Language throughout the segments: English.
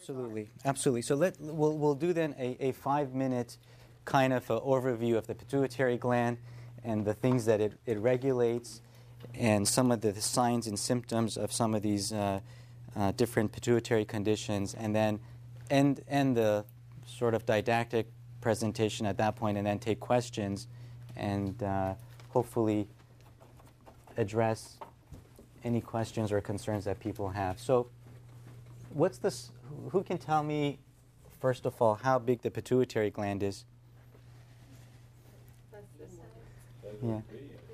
absolutely, absolutely. So we'll do then a 5-minute kind of overview of the pituitary gland and the things that it regulates, and some of the signs and symptoms of some of these different pituitary conditions, and then end the sort of didactic presentation at that point, and then take questions and hopefully address any questions or concerns that people have. So what's this? Who can tell me, first of all, how big the pituitary gland is? Yeah,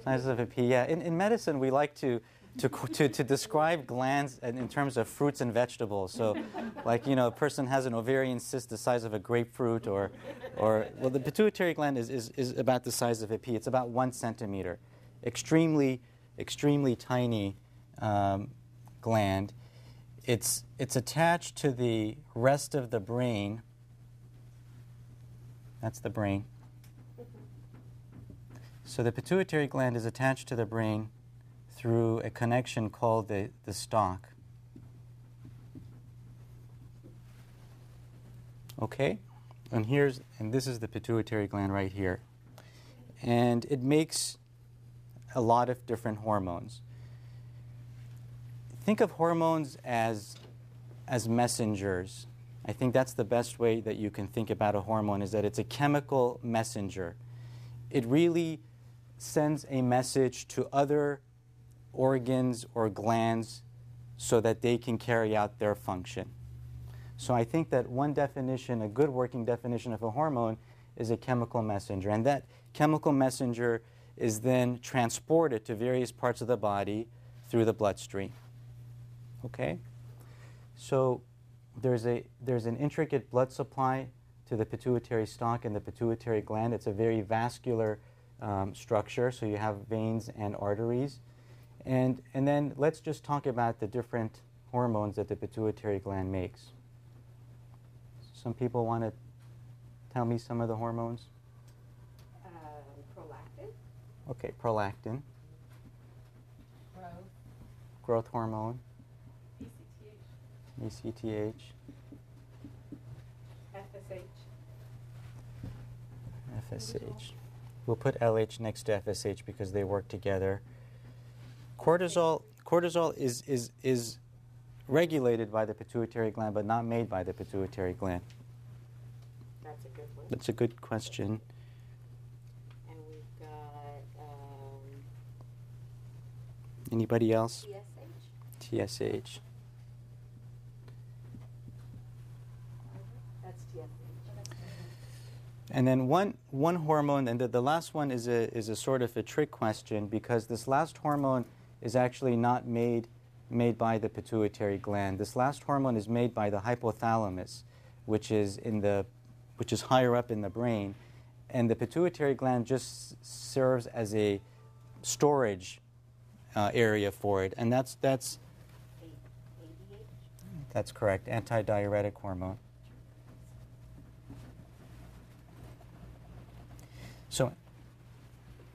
size of a pea. Yeah, in medicine we like to describe glands in terms of fruits and vegetables. So, like, a person has an ovarian cyst the size of a grapefruit, or well, the pituitary gland is about the size of a pea. It's about 1 centimeter, extremely tiny gland. It's attached to the rest of the brain. That's the brain. So the pituitary gland is attached to the brain through a connection called the stalk. Okay? And this is the pituitary gland right here. And it makes a lot of different hormones. Think of hormones as messengers. I think that's the best way that you can think about a hormone, is that it's a chemical messenger. It really sends a message to other organs or glands so that they can carry out their function. So I think that one definition, a good working definition of a hormone, is a chemical messenger. And that chemical messenger is then transported to various parts of the body through the bloodstream. Okay? So there's an intricate blood supply to the pituitary stalk and the pituitary gland. It's a very vascular structure, so you have veins and arteries. And then let's just talk about the different hormones that the pituitary gland makes. Some people want to tell me some of the hormones? Prolactin. Okay, prolactin. Growth hormone. ACTH. FSH. We'll put LH next to FSH because they work together. Cortisol is regulated by the pituitary gland, but not made by the pituitary gland. That's a good one. That's a good question. And we've got Anybody else? TSH. TSH. That's TSH. And then one hormone, and the last one is a sort of a trick question, because this last hormone is actually not made by the pituitary gland. This last hormone is made by the hypothalamus, which is higher up in the brain, and the pituitary gland just serves as a storage area for it, and that's correct, antidiuretic hormone. So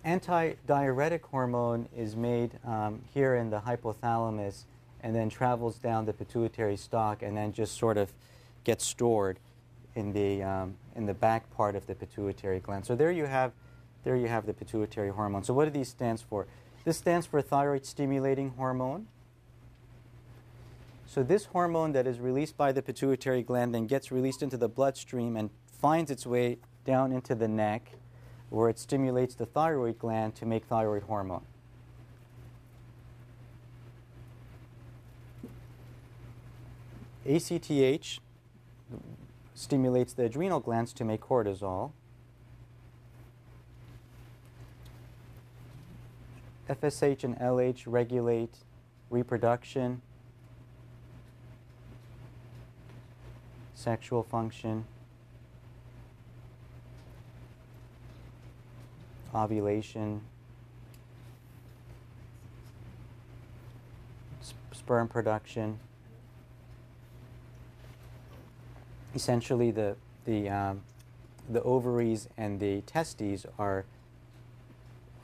antidiuretic hormone is made here in the hypothalamus and then travels down the pituitary stalk and then just sort of gets stored in the back part of the pituitary gland. So there you have the pituitary hormone. So what do these stand for? This stands for thyroid stimulating hormone. So this hormone that is released by the pituitary gland then gets released into the bloodstream and finds its way down into the neck, where it stimulates the thyroid gland to make thyroid hormone. ACTH stimulates the adrenal glands to make cortisol. FSH and LH regulate reproduction, sexual function, ovulation, sperm production. Essentially, the ovaries and the testes are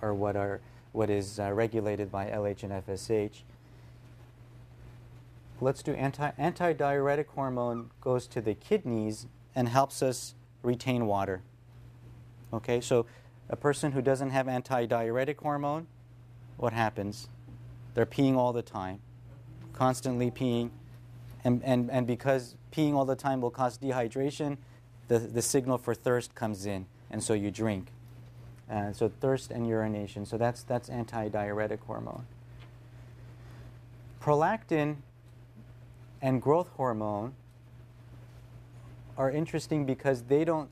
what is regulated by LH and FSH. let's do antidiuretic hormone goes to the kidneys and helps us retain water. Okay, so a person who doesn't have antidiuretic hormone, what happens? They're peeing all the time, constantly peeing, and because peeing all the time will cause dehydration, the signal for thirst comes in, and so you drink. So thirst and urination, so that's antidiuretic hormone. Prolactin and growth hormone are interesting because they don't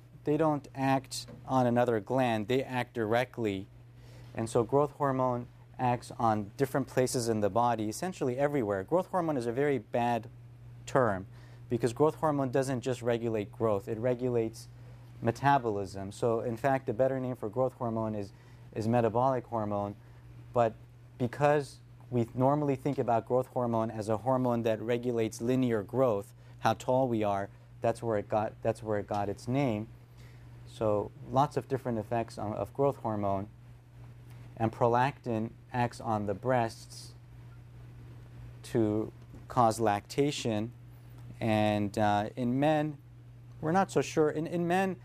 act on another gland, they act directly. And so growth hormone acts on different places in the body, essentially everywhere. Growth hormone is a very bad term because growth hormone doesn't just regulate growth, it regulates metabolism. So in fact, the better name for growth hormone is metabolic hormone, but because we normally think about growth hormone as a hormone that regulates linear growth, how tall we are, that's where it got its name. So lots of different effects of growth hormone. And prolactin acts on the breasts to cause lactation. And in men, we're not so sure. In men,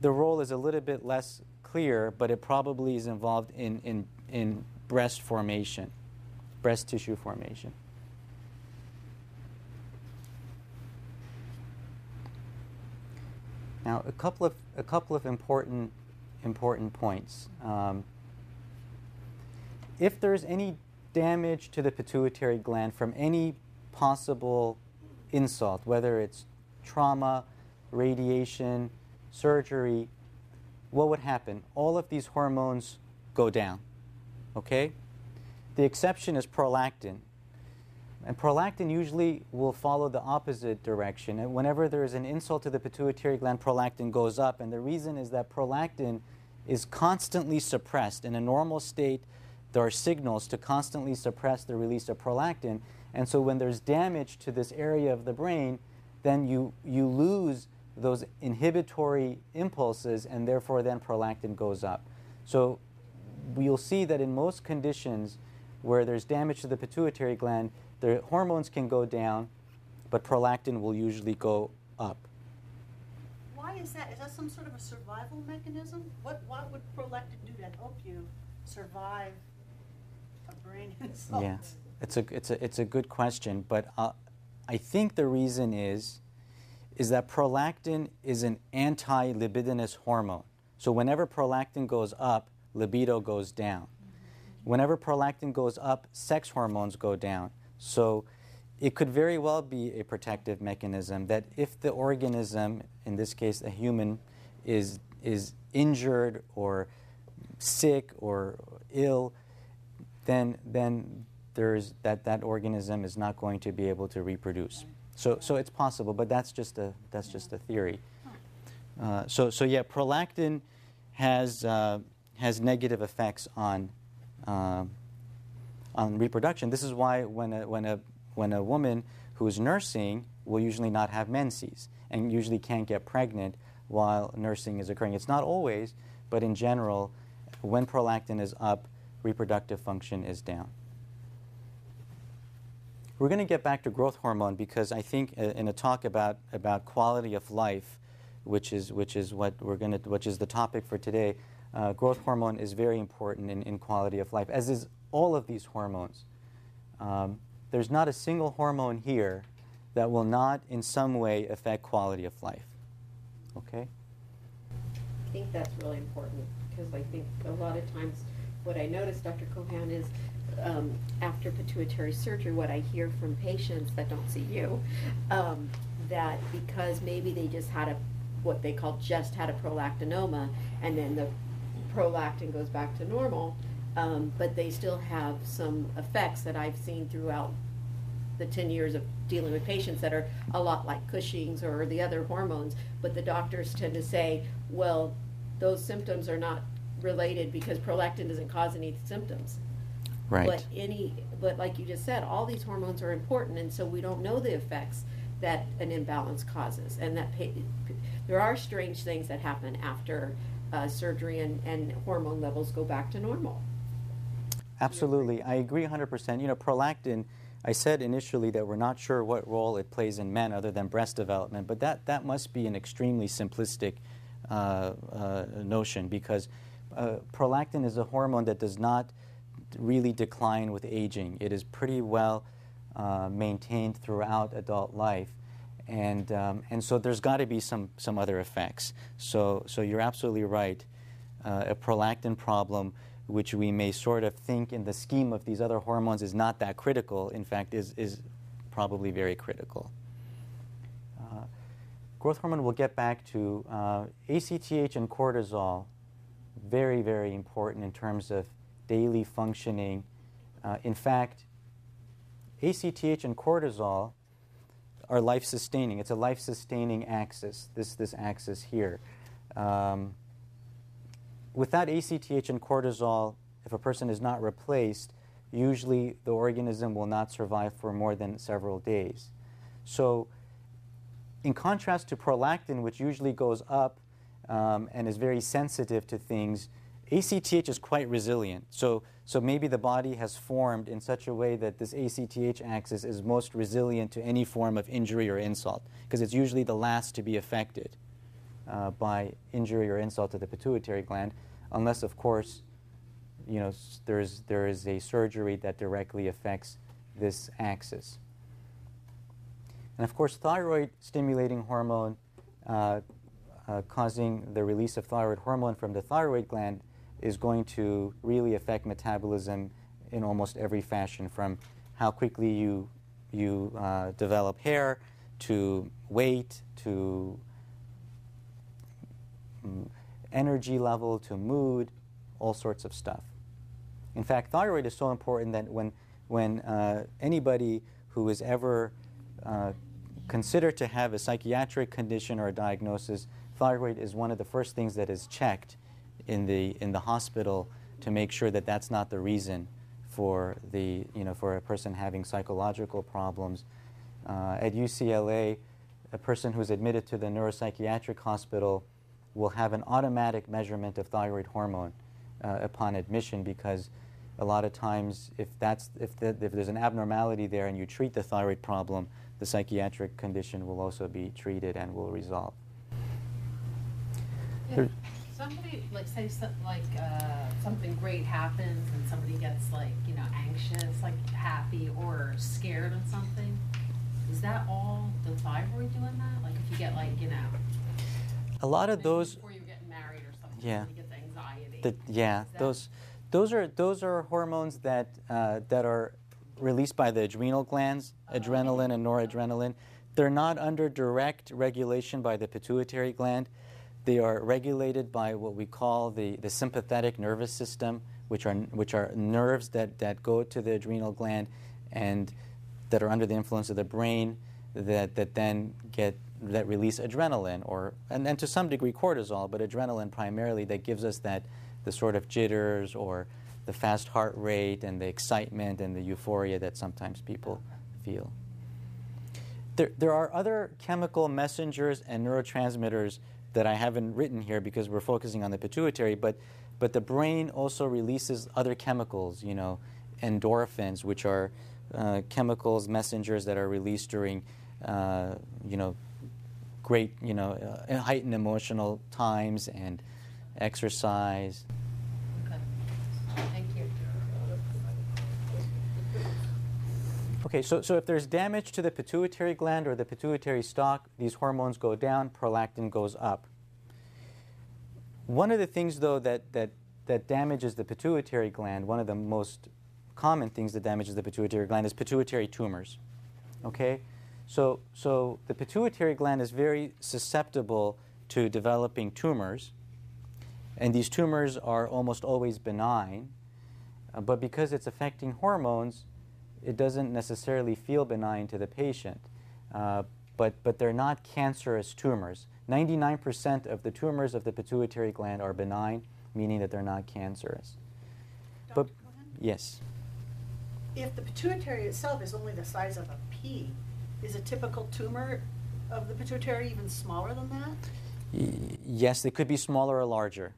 the role is a little bit less clear, but it probably is involved in breast formation, breast tissue formation. Now, a couple of important points. If there's any damage to the pituitary gland from any possible insult, whether it's trauma, radiation, surgery, what would happen? All of these hormones go down, okay? The exception is prolactin. And prolactin usually will follow the opposite direction. And whenever there is an insult to the pituitary gland, prolactin goes up. And the reason is that prolactin is constantly suppressed. In a normal state, there are signals to constantly suppress the release of prolactin. And so when there's damage to this area of the brain, then you lose those inhibitory impulses, and therefore then prolactin goes up. So you'll see that in most conditions where there's damage to the pituitary gland, the hormones can go down, but prolactin will usually go up. Why is that? Is that some sort of a survival mechanism? What would prolactin do to help you survive a brain insult? Yeah, it's a good question, but I think the reason is that prolactin is an anti-libidinous hormone. So whenever prolactin goes up, libido goes down. Whenever prolactin goes up, sex hormones go down. So it could very well be a protective mechanism that if the organism, in this case a human, is injured or sick or ill, then there's that organism is not going to be able to reproduce. So it's possible, but that's just a theory. So yeah, prolactin has negative effects on reproduction. This is why when a woman who is nursing will usually not have menses and usually can't get pregnant while nursing is occurring. It's not always, but in general, when prolactin is up, reproductive function is down. We're going to get back to growth hormone because I think in a talk about quality of life, which is the topic for today, growth hormone is very important in quality of life, as is all of these hormones. There's not a single hormone here that will not in some way affect quality of life. Okay? I think that's really important because I think a lot of times what I notice, Dr. Cohan, is after pituitary surgery, what I hear from patients that don't see you, that because maybe they just had what they call just had a prolactinoma, and then the prolactin goes back to normal, but they still have some effects that I've seen throughout the 10 years of dealing with patients that are a lot like Cushing's or the other hormones, but the doctors tend to say, well, those symptoms are not related because prolactin doesn't cause any symptoms. Right. But like you just said, all these hormones are important, and so we don't know the effects that an imbalance causes, and that there are strange things that happen after surgery, and hormone levels go back to normal. Absolutely, I agree 100%. You know, prolactin I said initially that we're not sure what role it plays in men other than breast development, but that must be an extremely simplistic notion, because prolactin is a hormone that does not really decline with aging. It is pretty well maintained throughout adult life, and so there's got to be some other effects. So you're absolutely right. A prolactin problem, which we may sort of think in the scheme of these other hormones is not that critical, in fact is probably very critical. Growth hormone we'll get back to. ACTH and cortisol, very, very important in terms of daily functioning. In fact, ACTH and cortisol are life-sustaining. It's a life-sustaining axis, this axis here. Without ACTH and cortisol, if a person is not replaced, usually the organism will not survive for more than several days. So in contrast to prolactin, which usually goes up and is very sensitive to things, ACTH is quite resilient. So maybe the body has formed in such a way that this ACTH axis is most resilient to any form of injury or insult, because it's usually the last to be affected by injury or insult to the pituitary gland, unless, of course, you know, there is a surgery that directly affects this axis. And of course, thyroid-stimulating hormone causing the release of thyroid hormone from the thyroid gland is going to really affect metabolism in almost every fashion, from how quickly you develop hair, to weight, to energy level, to mood, all sorts of stuff. In fact, thyroid is so important that when anybody who is ever considered to have a psychiatric condition or a diagnosis, thyroid is one of the first things that is checked in the hospital to make sure that that's not the reason for for a person having psychological problems. At UCLA, a person who's admitted to the neuropsychiatric hospital will have an automatic measurement of thyroid hormone upon admission, because a lot of times if there's an abnormality there and you treat the thyroid problem, the psychiatric condition will also be treated and will resolve. Yeah. Somebody, like, say something great happens and somebody gets, like, you know, anxious, like happy or scared of something. Is that all the thyroid doing that? Like, if you get, like, you know, a lot of those, before you're getting married or something, yeah, somebody gets anxiety. Yeah, those are hormones that are released by the adrenal glands, adrenaline and noradrenaline. They're not under direct regulation by the pituitary gland. They are regulated by what we call the sympathetic nervous system, which are nerves that go to the adrenal gland and that are under the influence of the brain, that then release adrenaline and to some degree cortisol, but adrenaline primarily, that gives us the sort of jitters or the fast heart rate and the excitement and the euphoria that sometimes people feel. There are other chemical messengers and neurotransmitters that I haven't written here because we're focusing on the pituitary, but the brain also releases other chemicals, you know, endorphins, which are chemicals, messengers that are released during, you know, great, you know, heightened emotional times and exercise. Okay. Thank you. Okay, so if there's damage to the pituitary gland or the pituitary stalk, these hormones go down, prolactin goes up. One of the things, though, that damages the pituitary gland, one of the most common things that damages the pituitary gland, is pituitary tumors. Okay? So the pituitary gland is very susceptible to developing tumors, and these tumors are almost always benign, but because it's affecting hormones, it doesn't necessarily feel benign to the patient, but they're not cancerous tumors. 99% of the tumors of the pituitary gland are benign, meaning that they're not cancerous. Dr. Cohan? Yes. If the pituitary itself is only the size of a pea, is a typical tumor of the pituitary even smaller than that? Yes, they could be smaller or larger.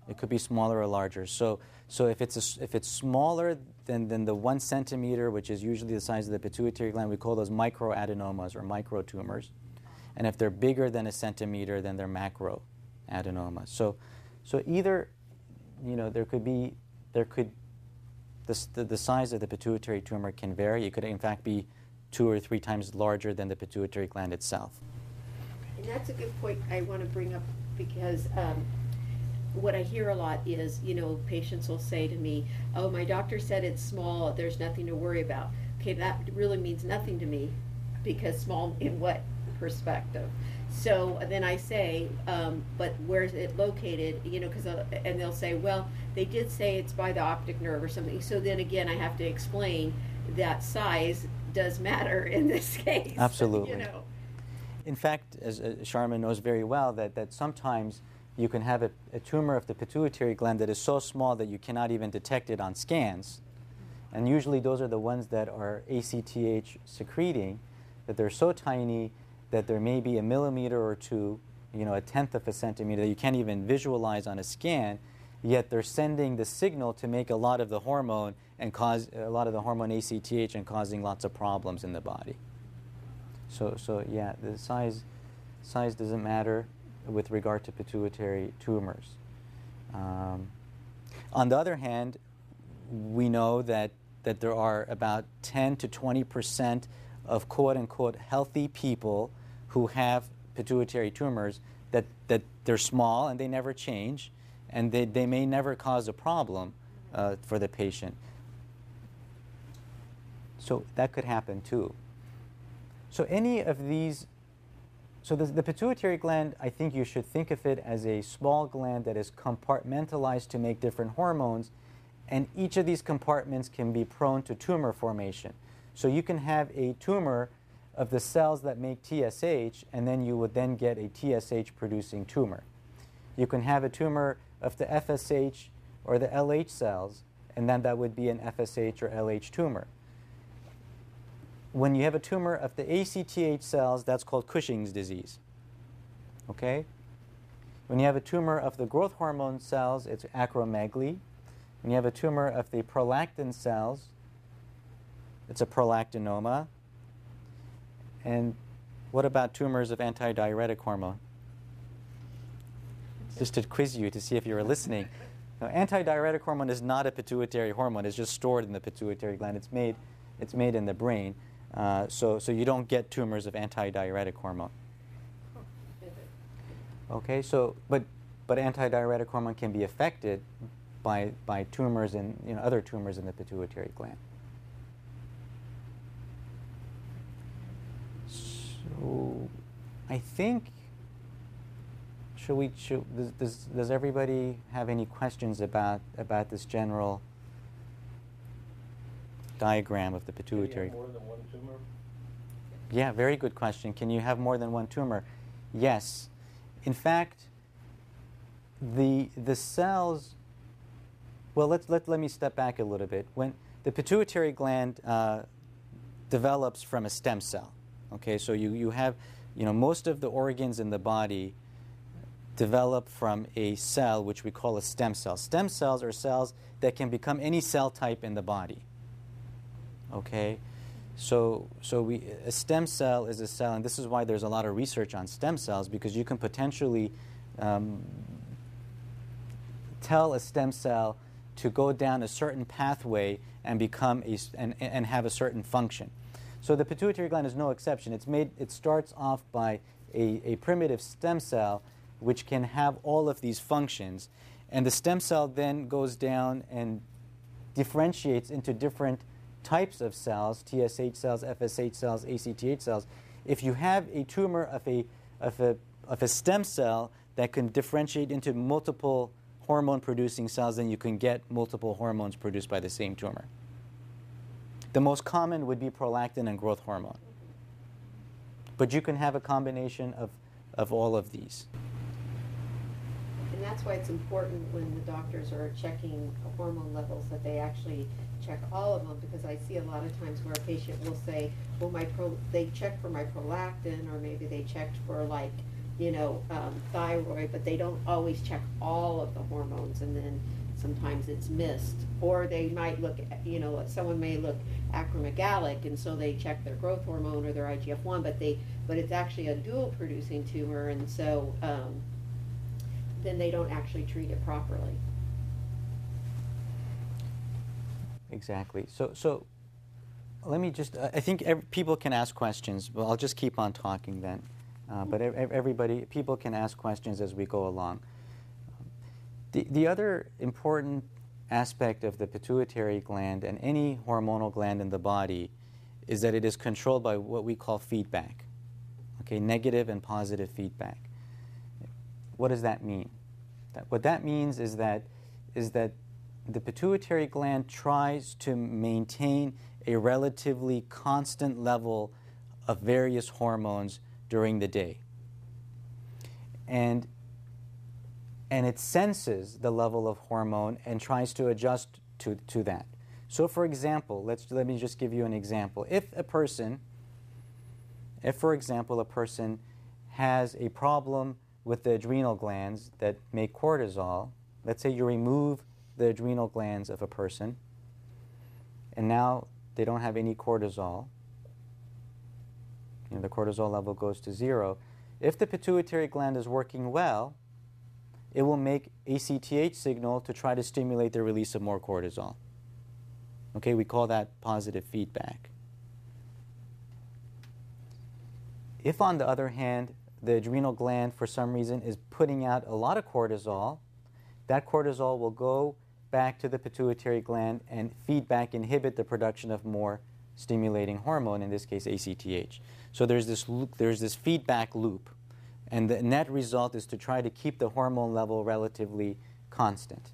It could be smaller or larger. So if it's smaller than the 1 centimeter, which is usually the size of the pituitary gland, we call those microadenomas or microtumors. And if they're bigger than 1 centimeter, then they're macroadenomas. So either, the size of the pituitary tumor can vary. It could in fact be 2 or 3 times larger than the pituitary gland itself. And that's a good point I want to bring up, because what I hear a lot is, patients will say to me, oh, my doctor said it's small, there's nothing to worry about. Okay, that really means nothing to me, because small in what perspective? So then I say, but where's it located? And they'll say, well, they did say it's by the optic nerve or something. So then again, I have to explain that size does matter in this case. Absolutely. In fact, as Sharmyn knows very well, that sometimes you can have a tumor of the pituitary gland that is so small that you cannot even detect it on scans. And usually those are the ones that are ACTH secreting, that they're so tiny that there may be 1 millimeter or 2, 1/10 of a centimeter that you can't even visualize on a scan, yet they're sending the signal to make a lot of the hormone and cause a lot of the hormone ACTH and causing lots of problems in the body. So yeah, the size doesn't matter with regard to pituitary tumors. On the other hand, we know that there are about 10 to 20% of quote-unquote healthy people who have pituitary tumors that they're small and they never change, and they may never cause a problem for the patient. So that could happen too. So any of these, so the pituitary gland, I think you should think of it as a small gland that is compartmentalized to make different hormones, and each of these compartments can be prone to tumor formation. So you can have a tumor of the cells that make TSH, and then you would then get a TSH-producing tumor. You can have a tumor of the FSH or the LH cells, and then that would be an FSH or LH tumor. When you have a tumor of the ACTH cells, that's called Cushing's disease. Okay? When you have a tumor of the growth hormone cells, it's acromegaly. When you have a tumor of the prolactin cells, it's a prolactinoma. And what about tumors of antidiuretic hormone? Just to quiz you to see if you were listening. Now, antidiuretic hormone is not a pituitary hormone. It's just stored in the pituitary gland. It's made in the brain. So you don't get tumors of antidiuretic hormone. Okay, but antidiuretic hormone can be affected by tumors and other tumors in the pituitary gland. So I think does everybody have any questions about this general diagram of the pituitary? Can you have more than one tumor? Yeah, very good question. Can you have more than one tumor? Yes. In fact, the cells. Well, let me step back a little bit. When the pituitary gland develops from a stem cell, okay, so you have, most of the organs in the body develop from a cell which we call a stem cell. Stem cells are cells that can become any cell type in the body. Okay, so a stem cell is a cell, and this is why there's a lot of research on stem cells, because you can potentially tell a stem cell to go down a certain pathway and become and have a certain function. So the pituitary gland is no exception. It starts off by a primitive stem cell which can have all of these functions, and the stem cell then goes down and differentiates into different types of cells: TSH cells, FSH cells, ACTH cells. If you have a tumor of a stem cell that can differentiate into multiple hormone-producing cells, then you can get multiple hormones produced by the same tumor. The most common would be prolactin and growth hormone. But you can have a combination of all of these. And that's why it's important when the doctors are checking hormone levels that they actually check all of them, because I see a lot of times where a patient will say, well, they checked for my prolactin, or maybe they checked for thyroid, but they don't always check all of the hormones, and then sometimes it's missed. Or they might look at, someone may look acromegalic, and so they check their growth hormone or their IGF-1, but it's actually a dual producing tumor, and so then they don't actually treat it properly. Exactly. So let me just, I think people can ask questions. Well, I'll just keep on talking then. But people can ask questions as we go along. The other important aspect of the pituitary gland and any hormonal gland in the body is that it is controlled by what we call feedback. Okay, negative and positive feedback. What does that mean? What that means is that the pituitary gland tries to maintain a relatively constant level of various hormones during the day. And it senses the level of hormone and tries to adjust to that. So for example, let me just give you an example. If, for example, a person has a problem with the adrenal glands that make cortisol, let's say you remove the adrenal glands of a person, and now they don't have any cortisol, the cortisol level goes to 0. If the pituitary gland is working well, it will make ACTH signal to try to stimulate the release of more cortisol. Okay, we call that positive feedback. If, on the other hand, the adrenal gland for some reason is putting out a lot of cortisol, that cortisol will go back to the pituitary gland and inhibit the production of more stimulating hormone, in this case ACTH. So there's this feedback loop, and the net result is to try to keep the hormone level relatively constant.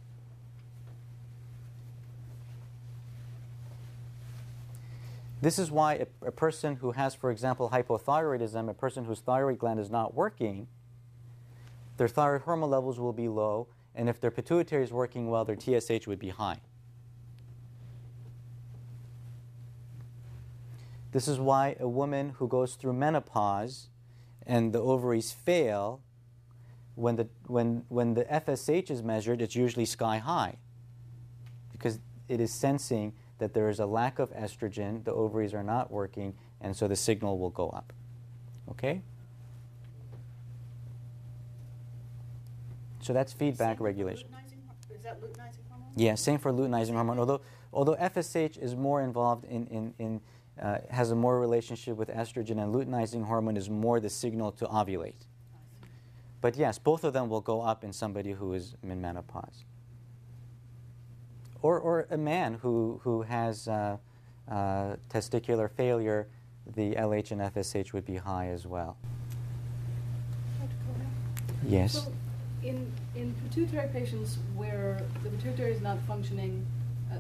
This is why a person who has, for example, hypothyroidism, a person whose thyroid gland is not working, their thyroid hormone levels will be low, and if their pituitary is working well, their TSH would be high. This is why a woman who goes through menopause and the ovaries fail, when the FSH is measured, it's usually sky high, because it is sensing that there is a lack of estrogen, the ovaries are not working, and so the signal will go up. Okay? So that's feedback regulation. Is that luteinizing hormone? Yeah, same for luteinizing hormone. Although FSH is more involved has a more relationship with estrogen, and luteinizing hormone is more the signal to ovulate. But yes, both of them will go up in somebody who is in menopause. Or a man who has testicular failure, the LH and FSH would be high as well. Dr. Cohan? Yes. So in pituitary patients where the pituitary is not functioning,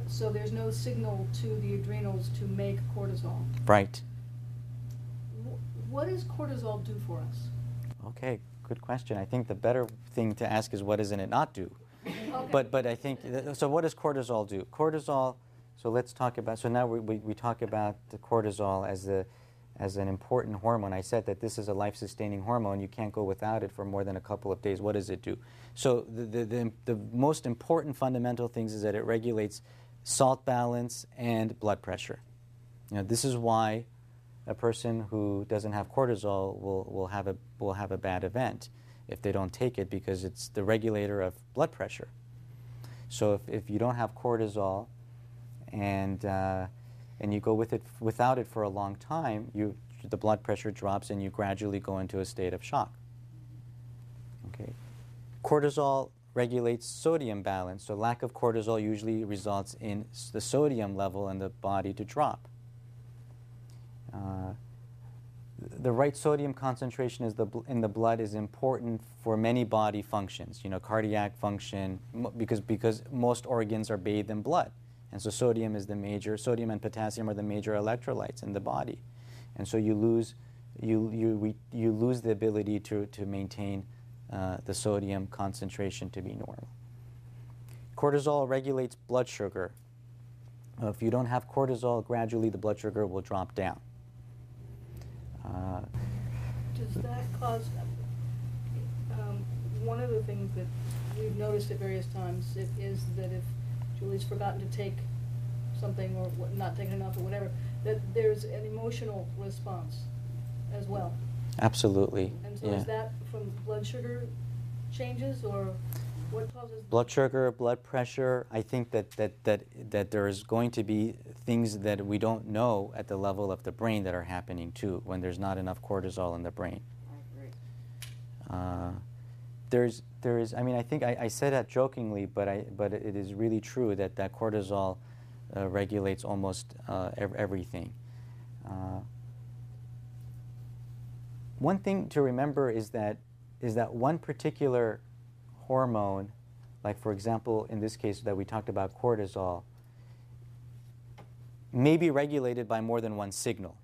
so there's no signal to the adrenals to make cortisol. Right. What does cortisol do for us? Okay, good question. I think the better thing to ask is what doesn't it not do? Okay. But I think, so what does cortisol do? Cortisol, so let's talk about, so now we talk about the cortisol as an important hormone. I said that this is a life-sustaining hormone. You can't go without it for more than a couple of days. What does it do? So the most important fundamental things is that it regulates salt balance and blood pressure. This is why a person who doesn't have cortisol will have a bad event if they don't take it, because it's the regulator of blood pressure. So if you don't have cortisol and you go without it for a long time, the blood pressure drops and you gradually go into a state of shock. Okay. Cortisol regulates sodium balance, so lack of cortisol usually results in the sodium level in the body to drop. The right sodium concentration in the blood is important for many body functions, cardiac function, because most organs are bathed in blood. And so sodium and potassium are the major electrolytes in the body. And so you lose the ability to maintain the sodium concentration to be normal. Cortisol regulates blood sugar. If you don't have cortisol, gradually the blood sugar will drop down. Does that cause, one of the things that we've noticed at various times is that if Julie's forgotten to take something or not taken enough or whatever, that there's an emotional response as well. Absolutely. And so yeah. is that from blood sugar changes, or what causes? Blood sugar, blood pressure. I think that there is going to be things that we don't know at the level of the brain that are happening too when there's not enough cortisol in the brain. There is. I mean, I think I said that jokingly, but it is really true that cortisol regulates almost everything. One thing to remember is that one particular hormone, like for example in this case that we talked about, cortisol, may be regulated by more than one signal.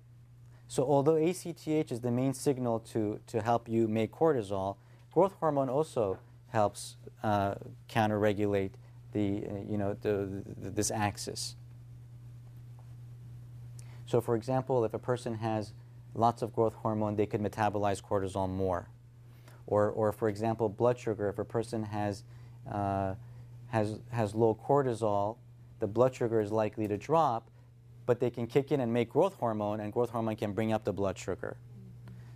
So although ACTH is the main signal to help you make cortisol, growth hormone also helps counter-regulate this axis. So for example, if a person has lots of growth hormone, they could metabolize cortisol more. Or for example, blood sugar, if a person has low cortisol, the blood sugar is likely to drop, but they can kick in and make growth hormone, and growth hormone can bring up the blood sugar.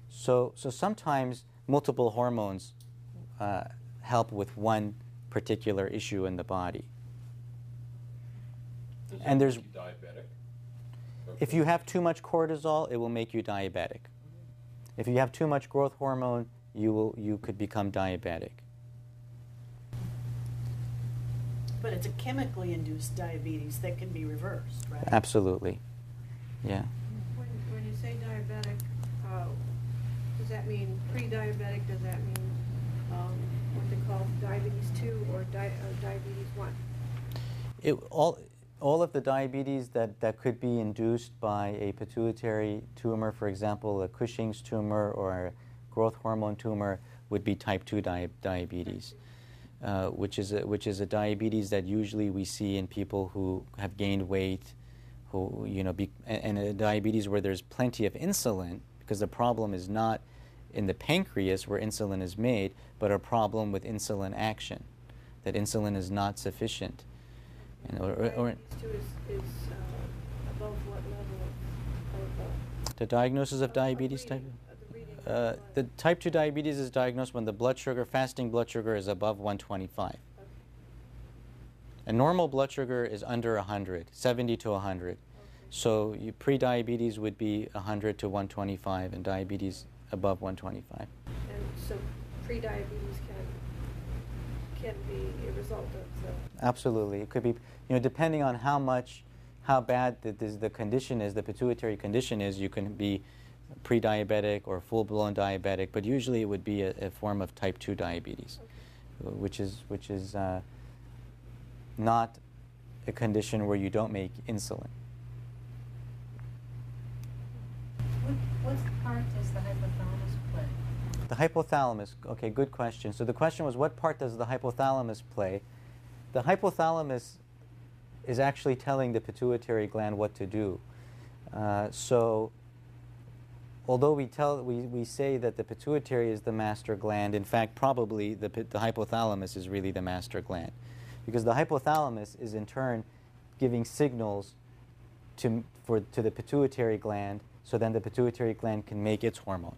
So sometimes multiple hormones help with one particular issue in the body. And there's diabetic? If you have too much cortisol, it will make you diabetic. If you have too much growth hormone, you could become diabetic. But it's a chemically induced diabetes that can be reversed, right? Absolutely. Yeah. When you say diabetic, does that mean pre-diabetic? Does that mean what they call diabetes 2 or diabetes 1? All of the diabetes that could be induced by a pituitary tumor, for example, a Cushing's tumor or a growth hormone tumor, would be type 2 diabetes, which is a diabetes that usually we see in people who have gained weight, and a diabetes where there's plenty of insulin, because the problem is not in the pancreas where insulin is made, but a problem with insulin action, that insulin is not sufficient. Diabetes 2 is above what level of the diagnosis of diabetes type? The type 2 diabetes is diagnosed when the fasting blood sugar is above 125. Okay. And normal blood sugar is under 100, 70 to 100. Okay. So pre-diabetes would be 100 to 125, and diabetes above 125. And so pre-diabetes can be a result of the... Absolutely. It could be, depending on how bad the condition is, the pituitary condition is, you can be pre-diabetic or full-blown diabetic, but usually it would be a form of type 2 diabetes, okay, which is not a condition where you don't make insulin. What part does the hypothalamus play? The hypothalamus, okay, good question. So the question was, what part does the hypothalamus play? The hypothalamus is actually telling the pituitary gland what to do. So although we say that the pituitary is the master gland, in fact, probably the hypothalamus is really the master gland, because the hypothalamus is in turn giving signals to the pituitary gland, so then the pituitary gland can make its hormone.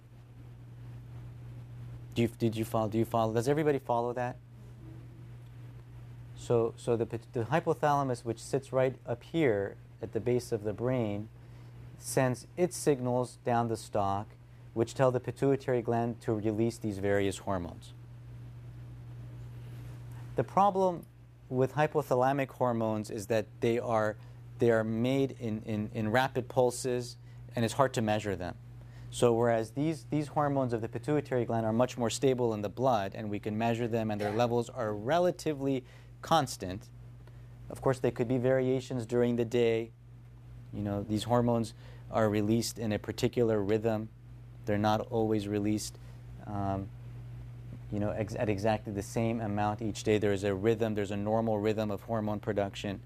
Did you follow? Do you follow? Does everybody follow that? So the hypothalamus, which sits right up here at the base of the brain, sends its signals down the stalk, which tell the pituitary gland to release these various hormones. The problem with hypothalamic hormones is that they are made in rapid pulses, and it's hard to measure them. So whereas these hormones of the pituitary gland are much more stable in the blood, and we can measure them, and their levels are relatively constant. Of course, there could be variations during the day. These hormones are released in a particular rhythm. They're not always released at exactly the same amount each day. There's a rhythm, there's a normal rhythm of hormone production.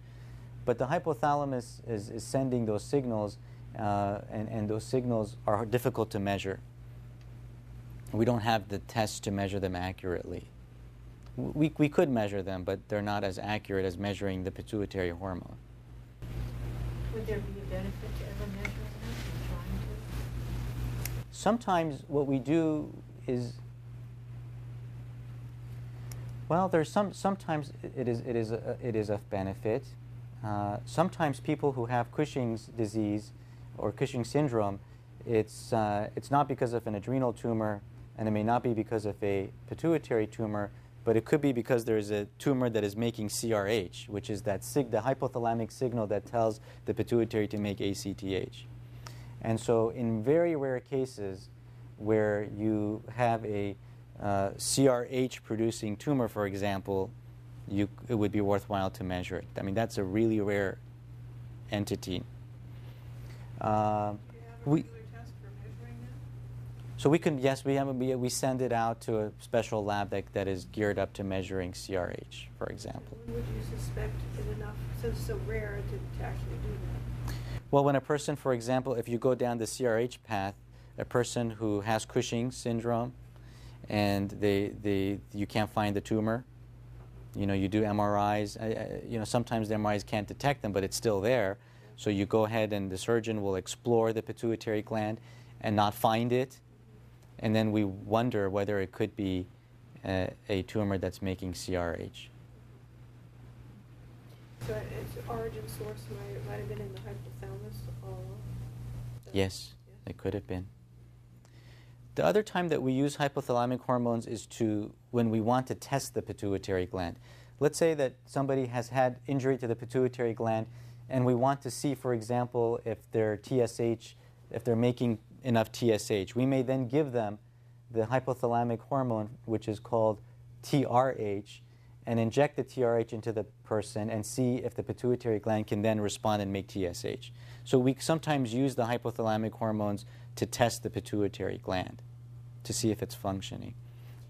But the hypothalamus is sending those signals, and those signals are difficult to measure. We don't have the tests to measure them accurately. We could measure them, but they're not as accurate as measuring the pituitary hormone. Would there be a benefit to ever measuring them and trying to? Sometimes what we do is, well, sometimes it is of benefit. Sometimes people who have Cushing's disease or Cushing syndrome, it's not because of an adrenal tumor, and it may not be because of a pituitary tumor, but it could be because there's a tumor that is making CRH, which is that the hypothalamic signal that tells the pituitary to make ACTH. And so in very rare cases where you have a CRH-producing tumor, for example, it would be worthwhile to measure it. I mean, that's a really rare entity. Do you have a We- regular test for measuring that? So we can, yes, we send it out to a special lab that is geared up to measuring CRH, for example. When would you suspect it enough, since it's so rare, to actually do that? Well, when a person, for example, if you go down the CRH path, a person who has Cushing syndrome, and you can't find the tumor, you do MRIs. Sometimes the MRIs can't detect them, but it's still there. So you go ahead and the surgeon will explore the pituitary gland and not find it, and then we wonder whether it could be a tumor that's making CRH. So its origin source might have been in the hypothalamus all along? Yes, it could have been. The other time that we use hypothalamic hormones is when we want to test the pituitary gland. Let's say that somebody has had injury to the pituitary gland, and we want to see, for example, if they're making enough TSH. We may then give them the hypothalamic hormone, which is called TRH, and inject the TRH into the person and see if the pituitary gland can then respond and make TSH. So we sometimes use the hypothalamic hormones to test the pituitary gland to see if it's functioning.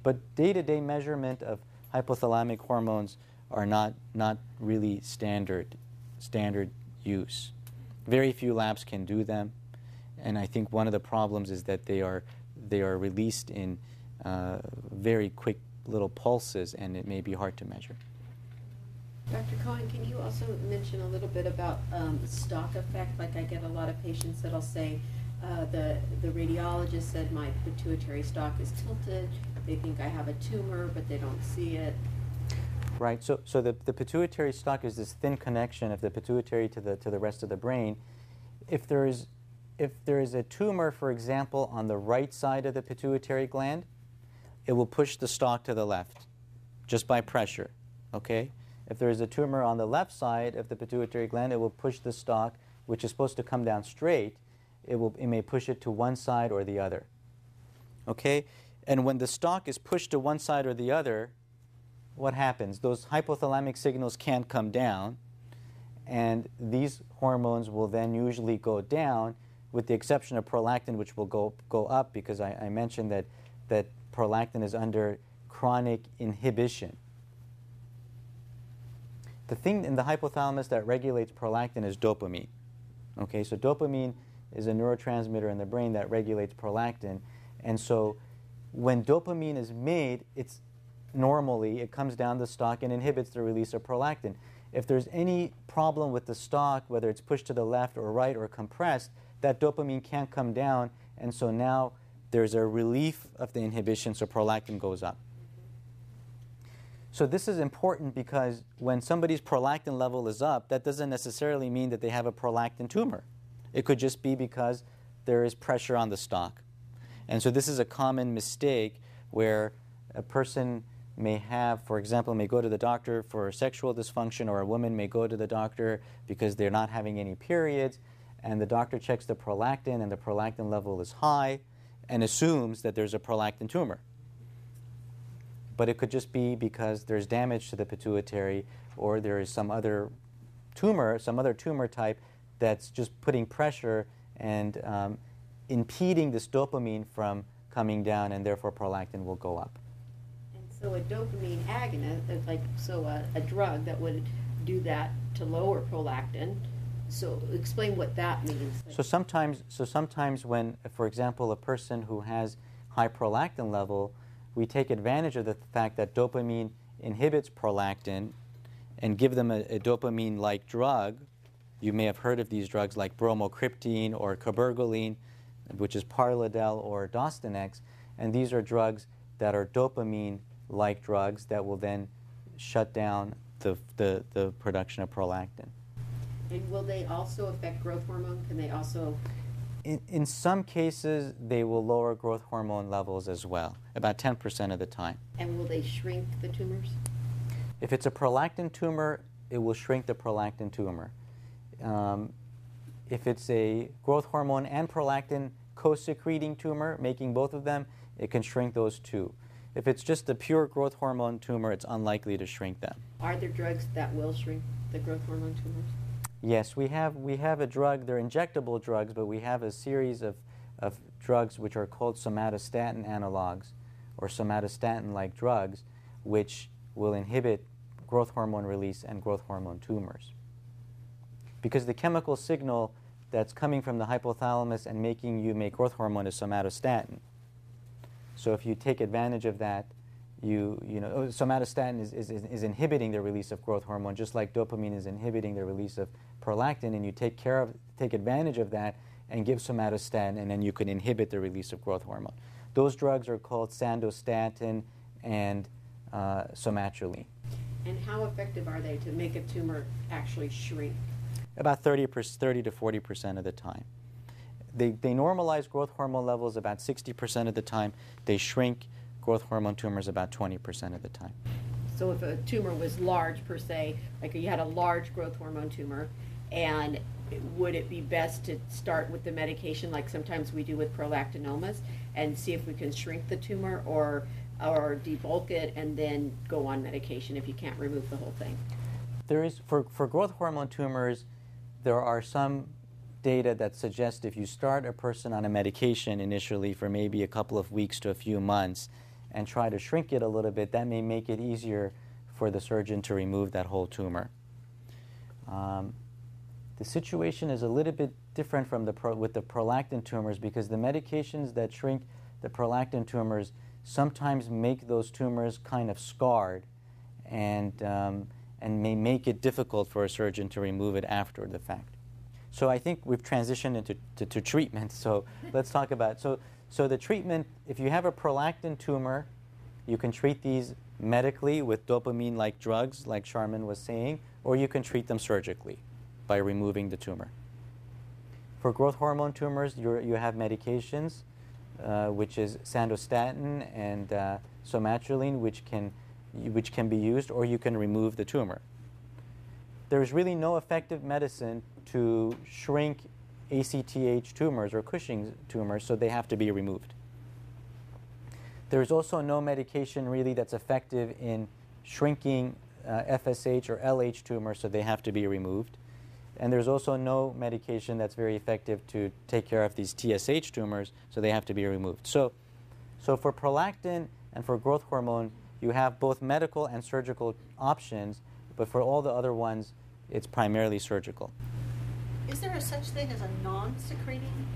But day-to-day measurement of hypothalamic hormones are not really standard use. Very few labs can do them, and I think one of the problems is that they are released in very quick little pulses, and it may be hard to measure. Dr. Cohen, can you also mention a little bit about the stock effect? Like, I get a lot of patients that'll say, the radiologist said my pituitary stalk is tilted. They think I have a tumor, but they don't see it. Right. So the pituitary stalk is this thin connection of the pituitary to the rest of the brain. If there is a tumor, for example, on the right side of the pituitary gland, it will push the stalk to the left, just by pressure. Okay. If there is a tumor on the left side of the pituitary gland, it will push the stalk, which is supposed to come down straight. It may push it to one side or the other. Okay? And when the stalk is pushed to one side or the other, what happens? Those hypothalamic signals can't come down, and these hormones will then usually go down, with the exception of prolactin, which will go up, because I mentioned that prolactin is under chronic inhibition. The thing in the hypothalamus that regulates prolactin is dopamine. Okay, so dopamine is a neurotransmitter in the brain that regulates prolactin. And so when dopamine is made, it comes down the stalk and inhibits the release of prolactin. If there's any problem with the stalk, whether it's pushed to the left or right or compressed, that dopamine can't come down, and so now there's a relief of the inhibition, so prolactin goes up. So this is important because when somebody's prolactin level is up, that doesn't necessarily mean that they have a prolactin tumor. It could just be because there is pressure on the stalk. And so this is a common mistake where a person may have, for example, may go to the doctor for sexual dysfunction, or a woman may go to the doctor because they're not having any periods, and the doctor checks the prolactin, and the prolactin level is high, and assumes that there's a prolactin tumor. But it could just be because there's damage to the pituitary, or there is some other tumor type that's just putting pressure and impeding this dopamine from coming down, and therefore prolactin will go up. And so a dopamine agonist, a drug that would do that to lower prolactin. So explain what that means. So sometimes when, for example, a person who has high prolactin level, we take advantage of the fact that dopamine inhibits prolactin and give them a dopamine-like drug, you may have heard of these drugs like bromocriptine or cabergoline, which is Parladel or Dostanex, and these are drugs that are dopamine-like drugs that will then shut down the production of prolactin. And will they also affect growth hormone? Can they also? In some cases, they will lower growth hormone levels as well, about 10% of the time. And will they shrink the tumors? If it's a prolactin tumor, it will shrink the prolactin tumor. If it's a growth hormone and prolactin co-secreting tumor, making both of them, it can shrink those too. If it's just a pure growth hormone tumor, it's unlikely to shrink them. Are there drugs that will shrink the growth hormone tumors? Yes, we have a drug. They're injectable drugs, but we have a series of drugs which are called somatostatin analogs or somatostatin-like drugs, which will inhibit growth hormone release and growth hormone tumors. Because the chemical signal that's coming from the hypothalamus and making you make growth hormone is somatostatin. So if you take advantage of that, somatostatin is inhibiting the release of growth hormone, just like dopamine is inhibiting the release of prolactin, and you take advantage of that and give somatostatin, and then you can inhibit the release of growth hormone. Those drugs are called sandostatin and somatroline. And how effective are they to make a tumor actually shrink? About 30 to 40% of the time. They normalize growth hormone levels about 60% of the time. They shrink growth hormone tumors about 20% of the time. So if a tumor was large per se, like you had a large growth hormone tumor, and would it be best to start with the medication like sometimes we do with prolactinomas and see if we can shrink the tumor or debulk it and then go on medication if you can't remove the whole thing? There is, for growth hormone tumors, there are some data that suggest if you start a person on a medication initially for maybe a couple of weeks to a few months and try to shrink it a little bit, that may make it easier for the surgeon to remove that whole tumor. The situation is a little bit different from with the prolactin tumors because the medications that shrink the prolactin tumors sometimes make those tumors kind of scarred and may make it difficult for a surgeon to remove it after the fact. So I think we've transitioned into treatment. So let's talk about, so the treatment, if you have a prolactin tumor, you can treat these medically with dopamine-like drugs, like Sharmyn was saying, or you can treat them surgically by removing the tumor. For growth hormone tumors, you have medications, which is sandostatin and somatroline, which can be used, or you can remove the tumor. There is really no effective medicine to shrink ACTH tumors or Cushing's tumors, so they have to be removed. There is also no medication really that's effective in shrinking FSH or LH tumors, so they have to be removed. And there's also no medication that's very effective to take care of these TSH tumors, so they have to be removed. So for prolactin and for growth hormone, you have both medical and surgical options, but for all the other ones, it's primarily surgical. Is there a such thing as a non-secreting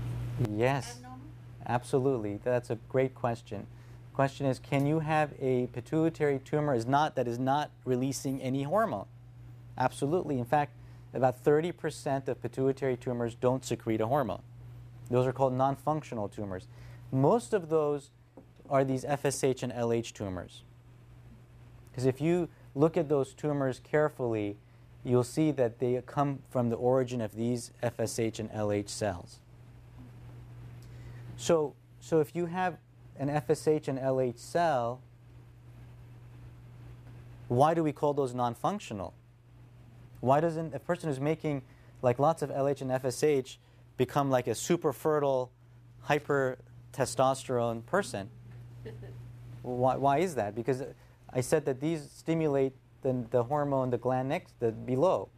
Yes, adenoma? absolutely. That's a great question. The question is, can you have a pituitary tumor that is not releasing any hormone? Absolutely. In fact, about 30% of pituitary tumors don't secrete a hormone. Those are called non-functional tumors. Most of those are these FSH and LH tumors. Because if you look at those tumors carefully, you'll see that they come from the origin of these FSH and LH cells. So if you have an FSH and LH cell, why do we call those non-functional? Why doesn't a person who's making like lots of LH and FSH become like a super fertile, hyper testosterone person? Why is that? Because I said that these stimulate the hormone, the gland next, below.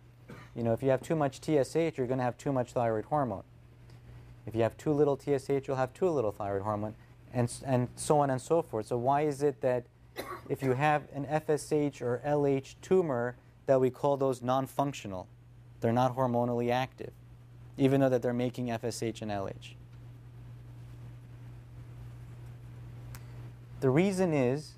You know, if you have too much TSH, you're going to have too much thyroid hormone. If you have too little TSH, you'll have too little thyroid hormone, and so on and so forth. So why is it that if you have an FSH or LH tumor, that we call those non-functional? They're not hormonally active, even though that they're making FSH and LH. The reason is,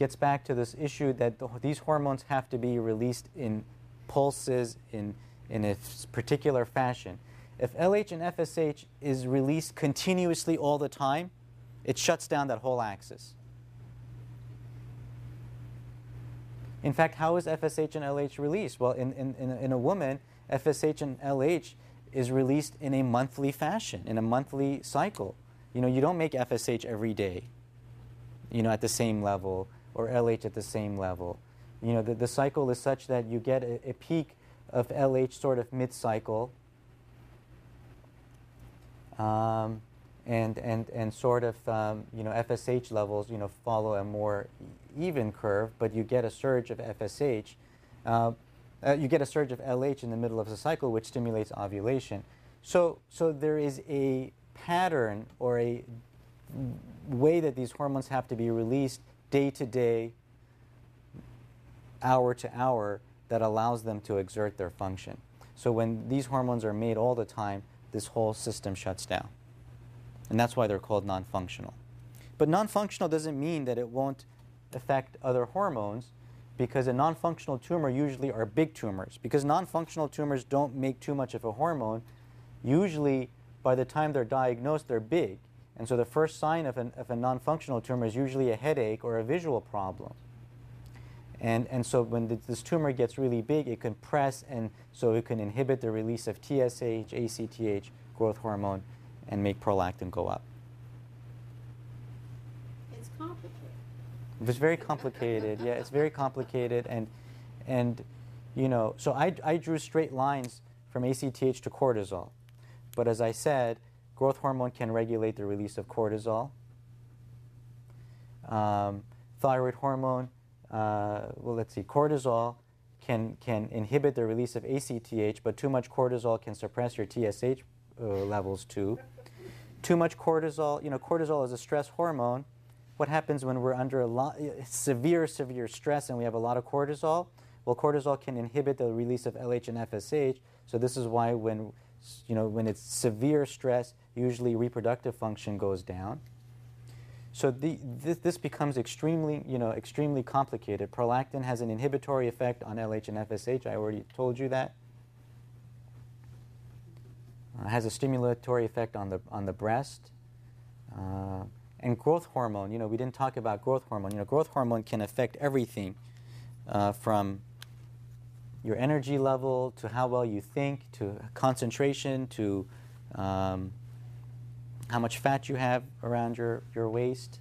gets back to this issue that these hormones have to be released in pulses in a particular fashion. If LH and FSH is released continuously all the time, it shuts down that whole axis. In fact, how is FSH and LH released? Well, in a woman, FSH and LH is released in a monthly fashion, in a monthly cycle. You don't make FSH every day, at the same level, or LH at the same level. The cycle is such that you get a peak of LH sort of mid-cycle, and sort of FSH levels follow a more even curve, but you get a surge of FSH. You get a surge of LH in the middle of the cycle, which stimulates ovulation. So there is a pattern or a way that these hormones have to be released day to day, hour to hour, that allows them to exert their function. So when these hormones are made all the time, this whole system shuts down. And that's why they're called non-functional. But non-functional doesn't mean that it won't affect other hormones, because a non-functional tumor usually are big tumors. Because non-functional tumors don't make too much of a hormone, usually by the time they're diagnosed, they're big. And so the first sign of a non-functional tumor is usually a headache or a visual problem. And so when this tumor gets really big, it can press, and so it can inhibit the release of TSH, ACTH, growth hormone, and make prolactin go up. It's complicated. It's very complicated. Yeah, it's very complicated, and so I drew straight lines from ACTH to cortisol, but as I said, growth hormone can regulate the release of cortisol. Thyroid hormone, cortisol can inhibit the release of ACTH, but too much cortisol can suppress your TSH levels too. Too much cortisol, cortisol is a stress hormone. What happens when we're under severe stress and we have a lot of cortisol? Well, cortisol can inhibit the release of LH and FSH. So this is why when it's severe stress, usually reproductive function goes down. So this becomes extremely complicated. Prolactin has an inhibitory effect on LH and FSH. I already told you that. Has a stimulatory effect on the breast. And growth hormone, we didn't talk about growth hormone. Growth hormone can affect everything from your energy level to how well you think, to concentration, to how much fat you have around your waist,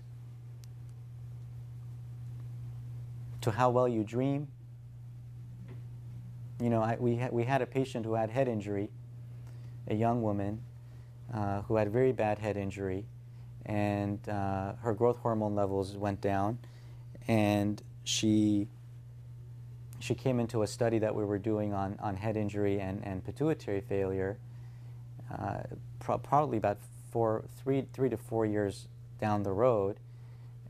to how well you dream. We had a patient who had head injury, a young woman who had very bad head injury, and her growth hormone levels went down, and she came into a study that we were doing on head injury and pituitary failure, probably about 3 to 4 years down the road,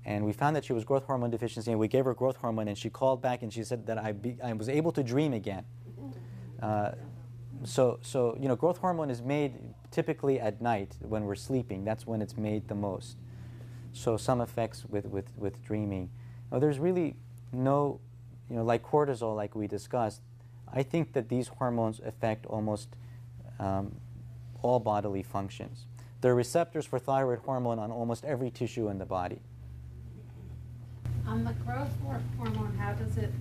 and we found that she was growth hormone deficiency, and we gave her growth hormone, and she called back and she said that I was able to dream again. So growth hormone is made typically at night when we're sleeping. That's when it's made the most. So some effects with dreaming. Now, there's really no, like cortisol, like we discussed. I think that these hormones affect almost all bodily functions. There are receptors for thyroid hormone on almost every tissue in the body. On the growth hormone, how does it,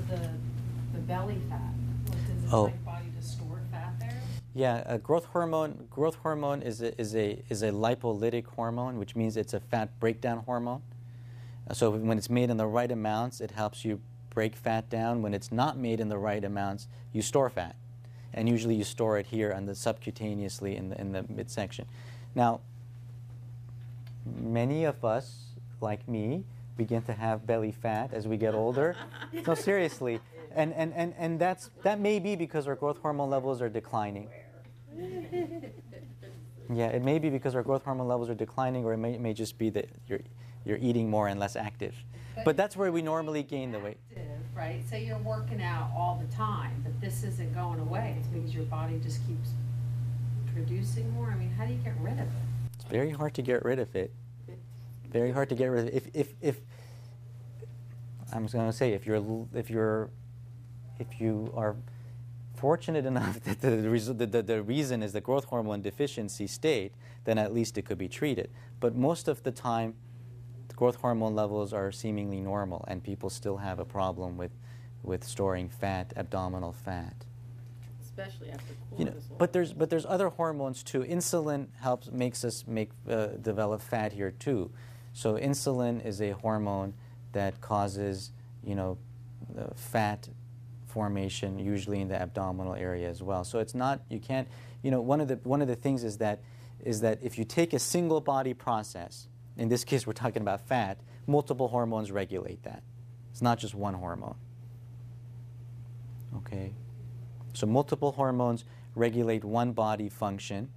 the belly fat, does it like body to store fat there? Yeah, growth hormone is a lipolytic hormone, which means it's a fat breakdown hormone. So when it's made in the right amounts, it helps you break fat down. When it's not made in the right amounts, you store fat, and usually you store it here and subcutaneously in the midsection. Now, many of us, like me, begin to have belly fat as we get older. No, seriously, and that may be because our growth hormone levels are declining. Yeah, it may be because our growth hormone levels are declining, or it may just be that you're eating more and less active. But that's where we normally gain the weight. Right? So you're working out all the time, but this isn't going away. It's because your body just keeps producing more. I mean, how do you get rid of it? It's very hard to get rid of it. Very hard to get rid of it. I'm going to say if you are fortunate enough that the reason is the growth hormone deficiency state, then at least it could be treated. But most of the time, the growth hormone levels are seemingly normal, and people still have a problem with storing fat, abdominal fat. Especially after cortisol. You know, but there's other hormones too. Insulin makes us develop fat here too. So insulin is a hormone that causes, fat formation usually in the abdominal area as well. So it's not, you can't, one of the things is that if you take a single body process, in this case we're talking about fat, multiple hormones regulate that. It's not just one hormone. Okay? So multiple hormones regulate one body function.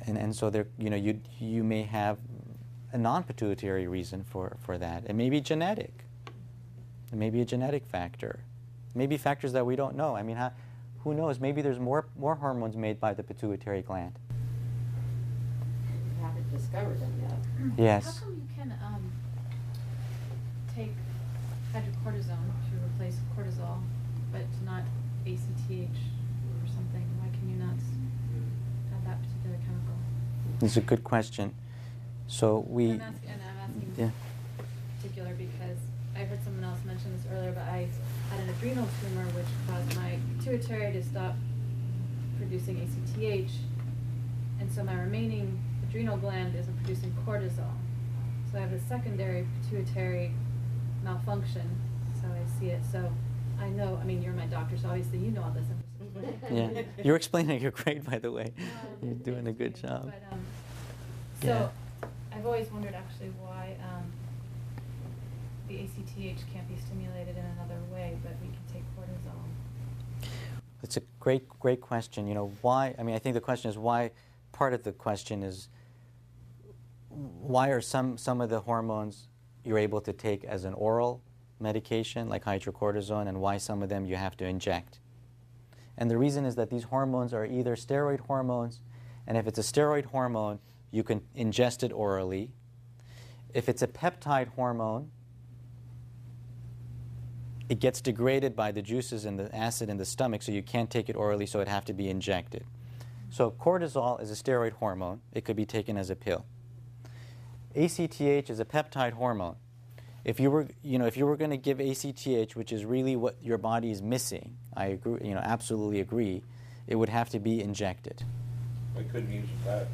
And so there, you may have a non-pituitary reason for that. It may be genetic. It may be a genetic factor. Maybe factors that we don't know. I mean, who knows? Maybe there's more hormones made by the pituitary gland. We haven't discovered them yet. Yes. How come you can take hydrocortisone to replace cortisol, but not ACTH or something? Why can you not have that particular chemical? It's a good question. So I'm asking yeah. particular because I heard someone else mention this earlier, but I had an adrenal tumor which caused my pituitary to stop producing ACTH, and so my remaining adrenal gland isn't producing cortisol. So I have a secondary pituitary malfunction, so I see it. So I know, you're my doctor, so obviously you know all this information. Yeah, you're explaining it great, by the way. You're doing a good job. But, Yeah. so I've always wondered actually why the ACTH can't be stimulated in another way, but we can take cortisol. It's a great question. Why? I think the question is why. Part of the question is why are some of the hormones you're able to take as an oral medication, like hydrocortisone, and why some of them you have to inject. And the reason is that these hormones are either steroid hormones, and if it's a steroid hormone, you can ingest it orally. If it's a peptide hormone, it gets degraded by the juices and the acid in the stomach, so you can't take it orally, so it have to be injected. So cortisol is a steroid hormone. It could be taken as a pill. ACTH is a peptide hormone. If you were going to give ACTH, which is really what your body is missing, I agree, absolutely agree, it would have to be injected. I couldn't use a patch.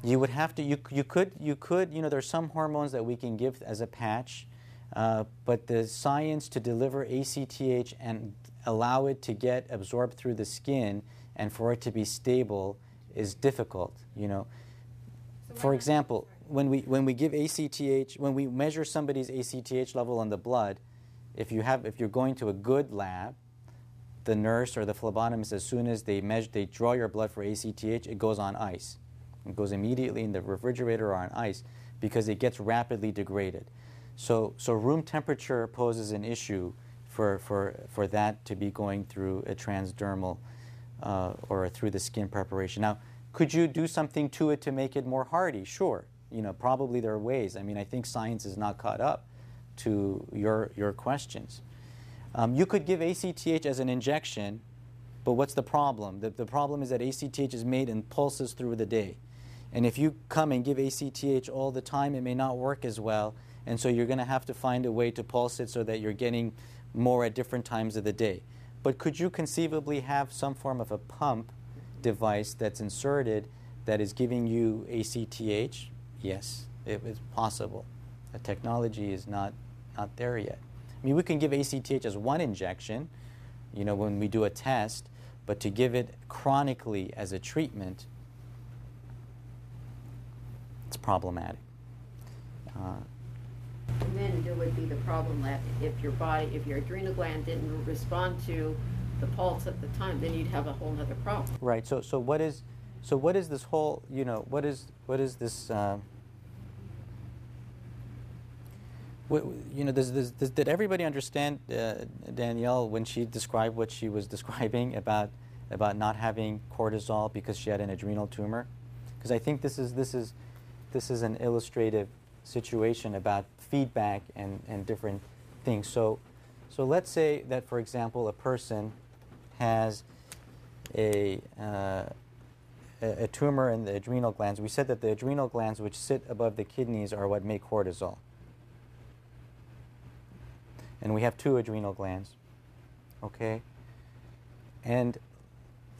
You would have to. You could. There's some hormones that we can give as a patch, but the science to deliver ACTH and allow it to get absorbed through the skin and for it to be stable is difficult. For example, when we give ACTH, when we measure somebody's ACTH level in the blood, if you're going to a good lab, the nurse or the phlebotomist, as soon as they draw your blood for ACTH, it goes on ice. It goes immediately in the refrigerator or on ice because it gets rapidly degraded. So room temperature poses an issue for that to be going through a transdermal or through the skin preparation. Now, could you do something to it to make it more hardy? Sure. Probably there are ways. I think science is not caught up to your questions. You could give ACTH as an injection, but what's the problem? The problem is that ACTH is made in pulses through the day. And if you come and give ACTH all the time, it may not work as well. And so you're going to have to find a way to pulse it so that you're getting more at different times of the day. But could you conceivably have some form of a pump device that's inserted that is giving you ACTH? Yes, it is possible. The technology is not there yet. We can give ACTH as one injection, when we do a test, but to give it chronically as a treatment, it's problematic. And then there would be the problem that if your adrenal gland didn't respond to the pulse at the time, then you'd have a whole other problem. Right. So what is this whole? What is this? Did everybody understand Danielle when she described what she was describing about not having cortisol because she had an adrenal tumor? because I think this is an illustrative situation about feedback and different things. So let's say that, for example, a person has a tumor in the adrenal glands. We said that the adrenal glands, which sit above the kidneys, are what make cortisol. And we have 2 adrenal glands, okay? And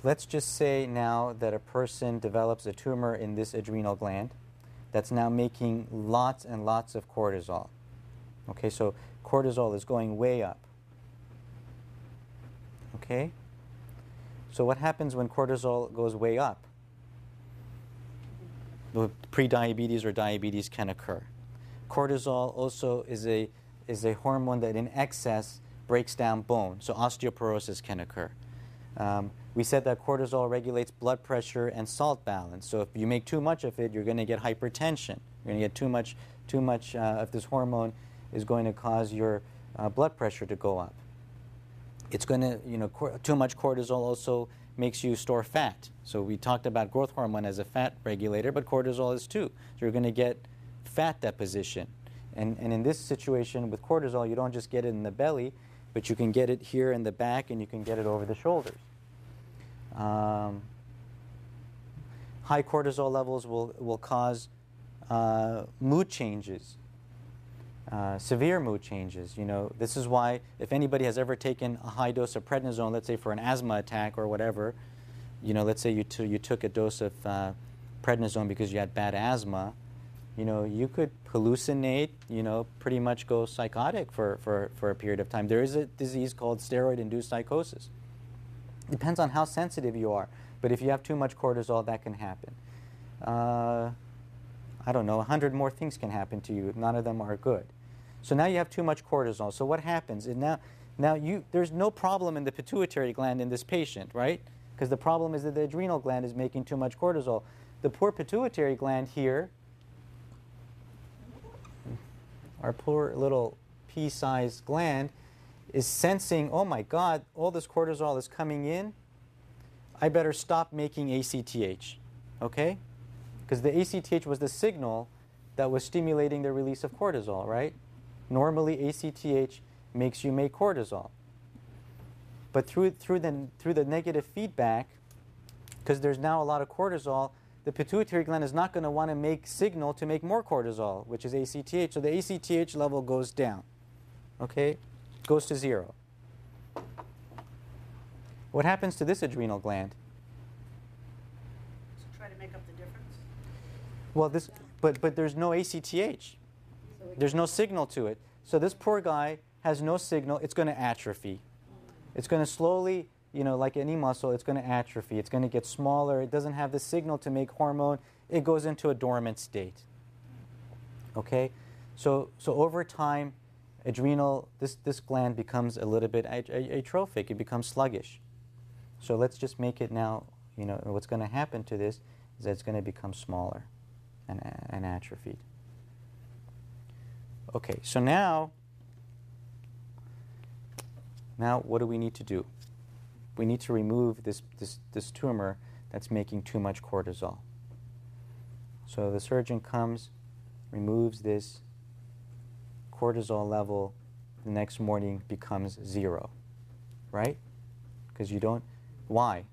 let's just say now that a person develops a tumor in this adrenal gland that's now making lots and lots of cortisol. Okay, so cortisol is going way up. Okay? So what happens when cortisol goes way up? Prediabetes or diabetes can occur. Cortisol also is a hormone that in excess breaks down bone, so osteoporosis can occur. We said that cortisol regulates blood pressure and salt balance. So if you make too much of it, you're going to get hypertension. You're going to get too much of this hormone is going to cause your blood pressure to go up. It's going to, too much cortisol also makes you store fat. So we talked about growth hormone as a fat regulator, but cortisol is too. So you're going to get fat deposition. And in this situation with cortisol, you don't just get it in the belly, but you can get it here in the back and you can get it over the shoulders. High cortisol levels will cause mood changes, severe mood changes. This is why if anybody has ever taken a high dose of prednisone, let's say for an asthma attack or whatever, let's say you took a dose of prednisone because you had bad asthma, you could hallucinate, pretty much go psychotic for a period of time. There is a disease called steroid-induced psychosis. Depends on how sensitive you are. But if you have too much cortisol, that can happen. I don't know, 100 more things can happen to you. None of them are good. So now you have too much cortisol. So what happens? Now there's no problem in the pituitary gland in this patient, right? Because the problem is that the adrenal gland is making too much cortisol. The poor pituitary gland here, our poor little pea-sized gland, is sensing, oh my God, all this cortisol is coming in. I better stop making ACTH, okay? Because the ACTH was the signal that was stimulating the release of cortisol, right? Normally ACTH makes you make cortisol. But through the negative feedback, because there's now a lot of cortisol, the pituitary gland is not going to want to make signal to make more cortisol, which is ACTH. So the ACTH level goes down, okay? Goes to 0. What happens to this adrenal gland? So try to make up the difference? Well, but there's no ACTH. There's no signal to it. So this poor guy has no signal. It's going to atrophy. It's going to slowly, like any muscle, it's going to atrophy. It's going to get smaller. It doesn't have the signal to make hormone. It goes into a dormant state. Okay? So over time, this gland becomes a little bit atrophic. It becomes sluggish. So let's just make it now, what's going to happen to this is that it's going to become smaller and atrophied. Okay, so now what do we need to do? We need to remove this tumor that's making too much cortisol. So the surgeon comes, removes this. Cortisol level the next morning becomes 0, right? Because you don't. Why?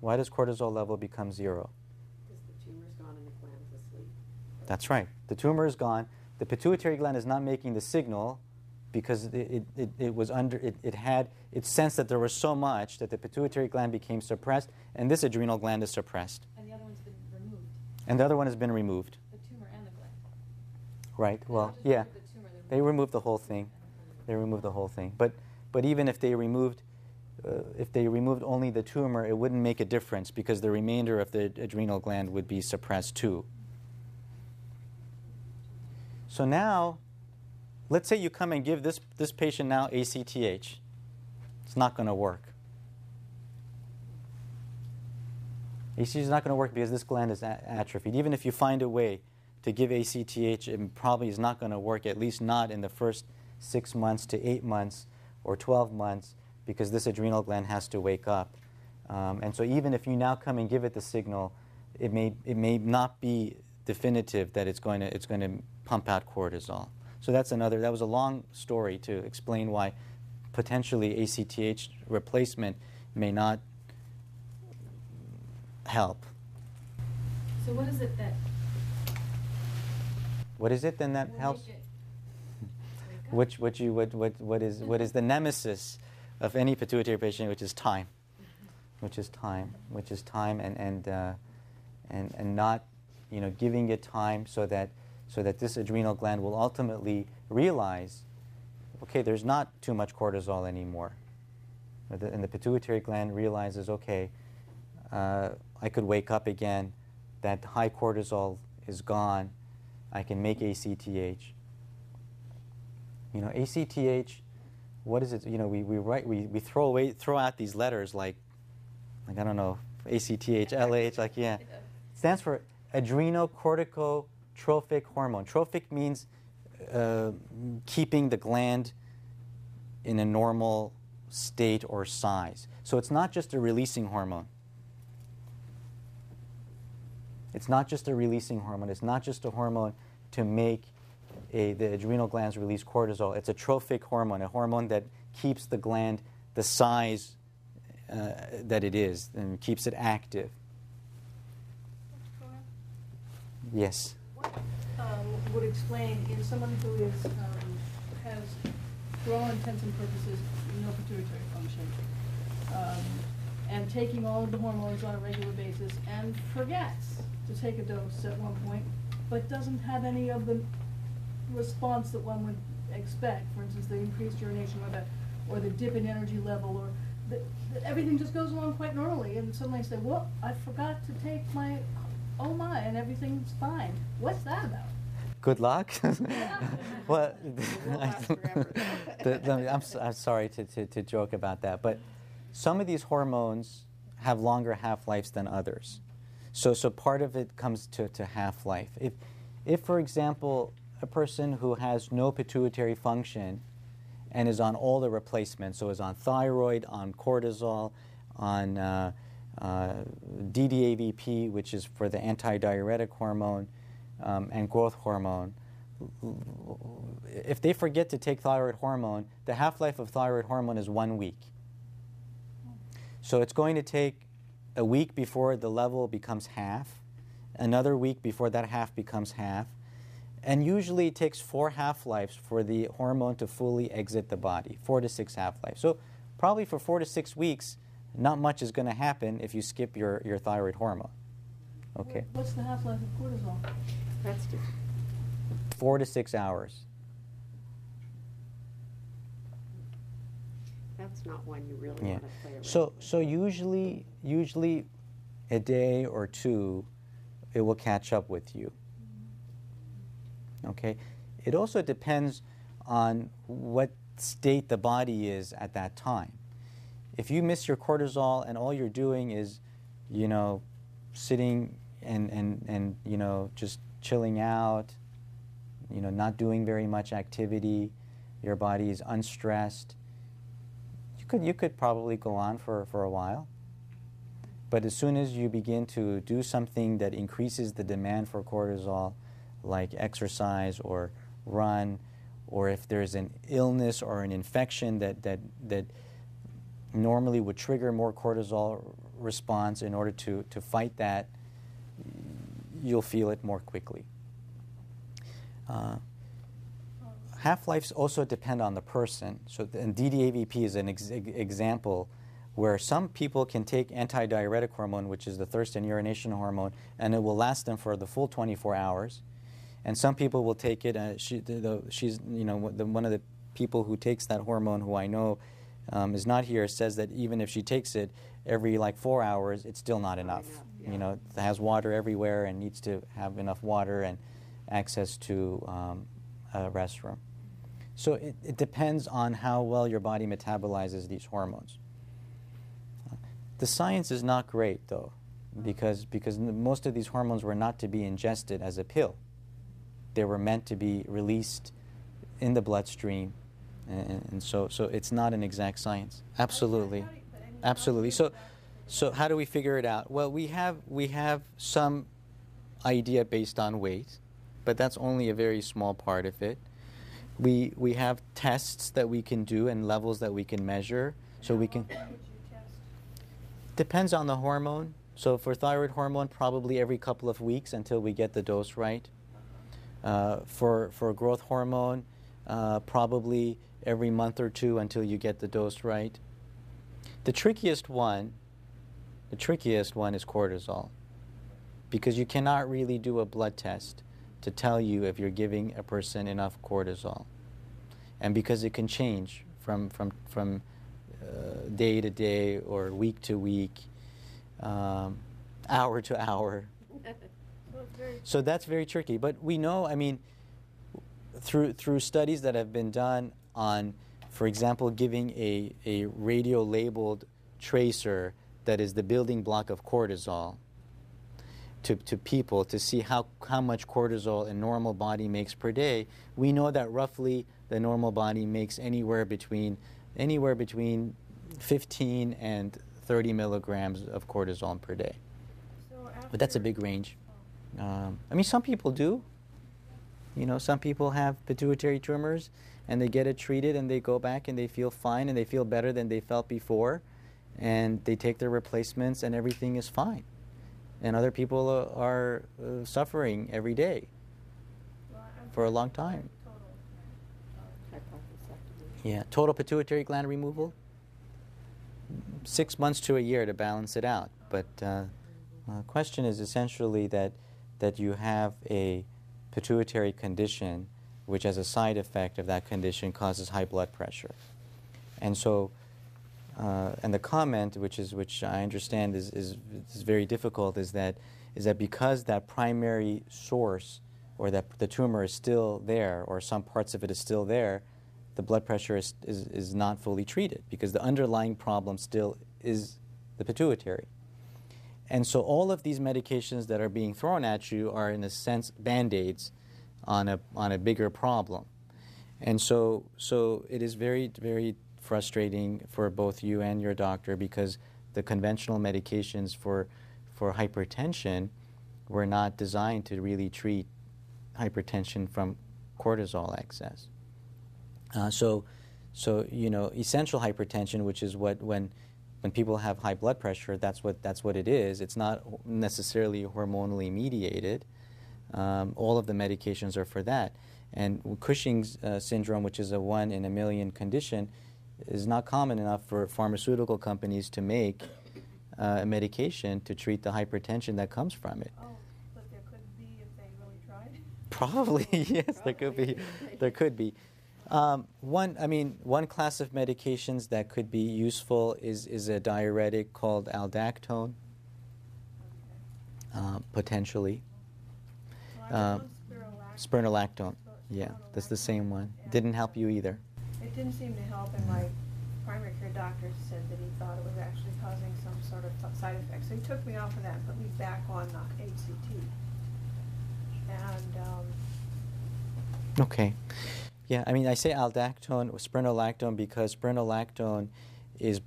Why does cortisol level become 0? Because the tumor's gone and the gland's asleep. That's right. The tumor is gone. The pituitary gland is not making the signal because it sensed that there was so much that the pituitary gland became suppressed, and this adrenal gland is suppressed. And the other one's been removed. And the other one has been removed. The tumor and the gland. Right. Well, Just yeah. remove the tumor, They removed the whole thing. They removed the whole thing. But even if they removed only the tumor, it wouldn't make a difference because the remainder of the adrenal gland would be suppressed too. So now, let's say you come and give this patient now ACTH. It's not going to work. ACTH is not going to work because this gland is atrophied. Even if you find a way to give ACTH, it probably is not going to work, at least not in the first 6 months to 8 months or 12 months, because this adrenal gland has to wake up. And so even if you now come and give it the signal, it may not be definitive that it's going to pump out cortisol. So that was a long story to explain why potentially ACTH replacement may not help. So what is it that? What is it then that will helps? make it wake up? What is the nemesis of any pituitary patient, which is time, and not, giving it time so that this adrenal gland will ultimately realize, okay, there's not too much cortisol anymore, and the pituitary gland realizes, okay, I could wake up again, that high cortisol is gone, I can make ACTH. ACTH, what is it? We throw out these letters like I don't know, ACTH, LH, stands for adrenocorticotrophic hormone. Trophic means keeping the gland in a normal state or size. So it's not just a releasing hormone. It's not just a releasing hormone. It's not just a hormone to make the adrenal glands release cortisol. It's a trophic hormone, a hormone that keeps the gland the size that it is and keeps it active. Yes. What would explain in someone who has, for all intents and purposes, no pituitary function, and taking all of the hormones on a regular basis and forgets to take a dose at one point, but doesn't have any of the response that one would expect, for instance, the increased urination or the dip in energy level, or that everything just goes along quite normally, and suddenly I say, well, I forgot to take my, oh my, and everything's fine. What's that about? Good luck. Well, last forever. I'm sorry to joke about that, but some of these hormones have longer half-lives than others. So part of it comes to half-life. If, for example, a person who has no pituitary function and is on all the replacements, so is on thyroid, on cortisol, on DDAVP, which is for the antidiuretic hormone, and growth hormone, if they forget to take thyroid hormone, the half-life of thyroid hormone is 1 week. So it's going to take a week before the level becomes half, another week before that half becomes half, and usually it takes 4 half-lives for the hormone to fully exit the body, 4 to 6 half-lives. So probably for 4 to 6 weeks, not much is going to happen if you skip your thyroid hormone. Okay. What's the half-life of cortisol? That's just 4 to 6 hours. that's not one you really Yeah. want to play around So with. usually a day or two, it will catch up with you. Okay. It also depends on what state the body is at that time. If you miss your cortisol and all you're doing is, sitting and just chilling out, not doing very much activity, your body is unstressed, you could probably go on for a while. But as soon as you begin to do something that increases the demand for cortisol, like exercise or run, or if there's an illness or an infection that normally would trigger more cortisol response in order to fight that, you'll feel it more quickly. Half-lives also depend on the person. And DDAVP is an example where some people can take antidiuretic hormone, which is the thirst and urination hormone, and it will last them for the full 24 hours. And some people will take it. She's one of the people who takes that hormone, who I know is not here, says that even if she takes it every 4 hours, it's still not enough. Yeah. It has water everywhere and needs to have enough water and access to a restroom. So it depends on how well your body metabolizes these hormones. The science is not great, though, because most of these hormones were not to be ingested as a pill. They were meant to be released in the bloodstream, and so it's not an exact science. Absolutely, absolutely. So So how do we figure it out? Well, we have some idea based on weight, but that's only a very small part of it. We have tests that we can do and levels that we can measure, so we can. How often would you test? Depends on the hormone. So for thyroid hormone, probably every couple of weeks until we get the dose right. For growth hormone, probably every month or two until you get the dose right. The trickiest one is cortisol, because you cannot really do a blood test to tell you if you're giving a person enough cortisol, and because it can change from day to day or week to week, hour to hour. So it's very So that's very tricky. But we know, I mean, through studies that have been done on, for example, giving a radio-labeled tracer that is the building block of cortisol to people to see how much cortisol a normal body makes per day, we know that roughly the normal body makes anywhere between 15 and 30 milligrams of cortisol per day. so after. But that's a big range. I mean, some people do. Some people have pituitary tumors and they get it treated and they go back and they feel fine and they feel better than they felt before, and they take their replacements and everything is fine. And other people are suffering every day Well, I'm for a long time. total, Hypothesectomy. Yeah, total pituitary gland removal, 6 months to a year to balance it out. But the question is essentially that you have a pituitary condition which, as a side effect of that condition, causes high blood pressure. And so, and the comment, which I understand is very difficult, is that because that primary source, or that the tumor is still there, or some parts of it is still there, the blood pressure is not fully treated, because the underlying problem still is the pituitary. And so all of these medications that are being thrown at you are, in a sense, Band-Aids on a bigger problem. And so it is very, very frustrating for both you and your doctor, because the conventional medications for hypertension were not designed to really treat hypertension from cortisol excess. So essential hypertension, which is when people have high blood pressure, that's what it is. It's not necessarily hormonally mediated. All of the medications are for that. And Cushing's syndrome, which is a 1 in a million condition, is not common enough for pharmaceutical companies to make a medication to treat the hypertension that comes from it. Oh, but there could be if they really tried. Probably, yes, there could be. There could be. One class of medications that could be useful is a diuretic called aldactone, potentially. Spironolactone, yeah, that's the same one. Didn't help you either. It didn't seem to help, and my primary care doctor said that he thought it was actually causing some sort of side effects. So he took me off of that and put me back on HCT. And Okay. Yeah, I say aldactone or spironolactone because spironolactone is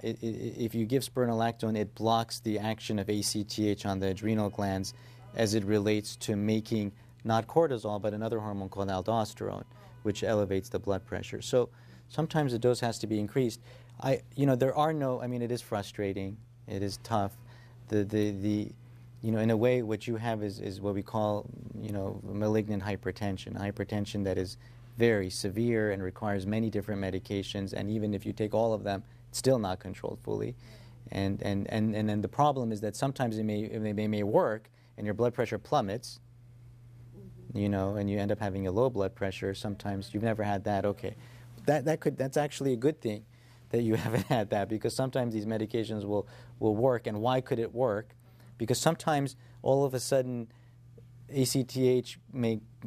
if you give spironolactone, it blocks the action of ACTH on the adrenal glands as it relates to making not cortisol but another hormone called aldosterone, which elevates the blood pressure. So sometimes the dose has to be increased. There are no. It is frustrating. It is tough. In a way, what you have is what we call, malignant hypertension, hypertension that is very severe and requires many different medications, and even if you take all of them, it's still not controlled fully. And then the problem is that sometimes they may work, and your blood pressure plummets, and you end up having a low blood pressure. Sometimes you've never had that. Okay, that's actually a good thing that you haven't had that, because sometimes these medications will work. And why could it work? Because sometimes all of a sudden ACTH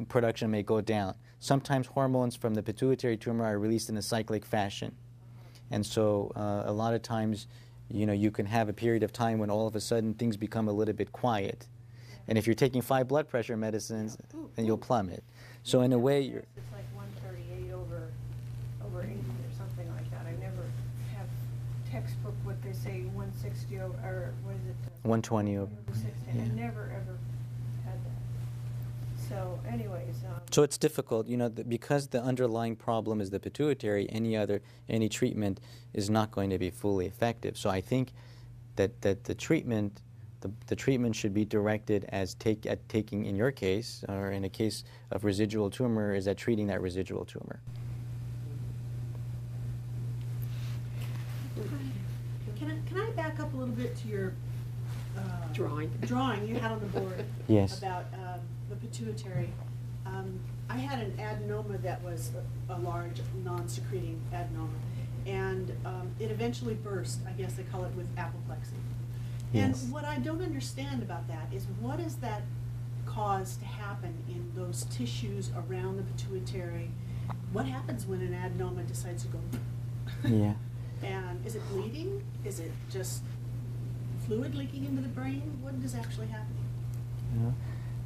production may go down. Sometimes hormones from the pituitary tumor are released in a cyclic fashion. And so a lot of times, you can have a period of time when all of a sudden things become a little bit quiet. And if you're taking 5 blood pressure medicines, then you'll plummet. So in a way, you're... it's like 138 over 80 or something like that. I never have textbook what they say, 160 or what is it? 120 over. 160. I Yeah. never ever had that. So anyways, So it's difficult, because the underlying problem is the pituitary. Any treatment is not going to be fully effective. So I think that the treatment should be directed at taking, in your case, or in a case of residual tumor, is at treating that residual tumor. Can I back up a little bit to your Drawing you had on the board? Yes. About the pituitary. I had an adenoma that was a large non-secreting adenoma, and it eventually burst. I guess they call it with apoplexy. Yes. And what I don't understand about that is, what does that cause to happen in those tissues around the pituitary? What happens when an adenoma decides to go? Yeah. And is it bleeding? Is it just fluid leaking into the brain? What is actually happening? Yeah.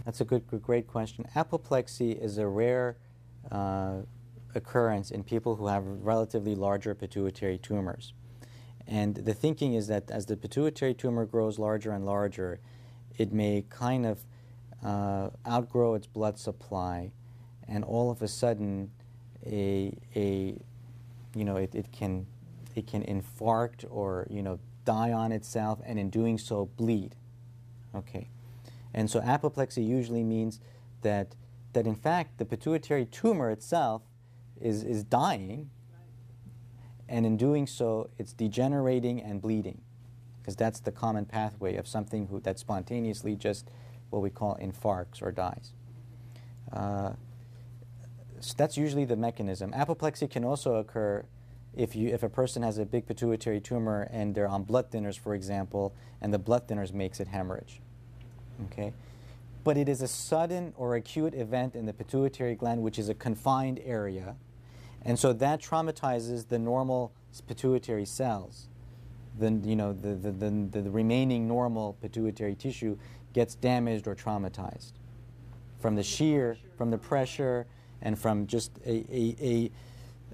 That's a great question. Apoplexy is a rare occurrence in people who have relatively larger pituitary tumors. And the thinking is that as the pituitary tumor grows larger and larger, it may kind of outgrow its blood supply, and all of a sudden, it can infarct or die on itself, and in doing so bleed. Okay. And so apoplexy usually means that in fact the pituitary tumor itself is dying, and in doing so it's degenerating and bleeding, because that's the common pathway of something that spontaneously just what we call infarcts or dies. So that's usually the mechanism. Apoplexy can also occur if a person has a big pituitary tumor and they're on blood thinners, for example, and the blood thinners makes it hemorrhage. Okay? But it is a sudden or acute event in the pituitary gland, which is a confined area, and so that traumatizes the normal pituitary cells. The remaining normal pituitary tissue gets damaged or traumatized from the shear, from the pressure, and from just an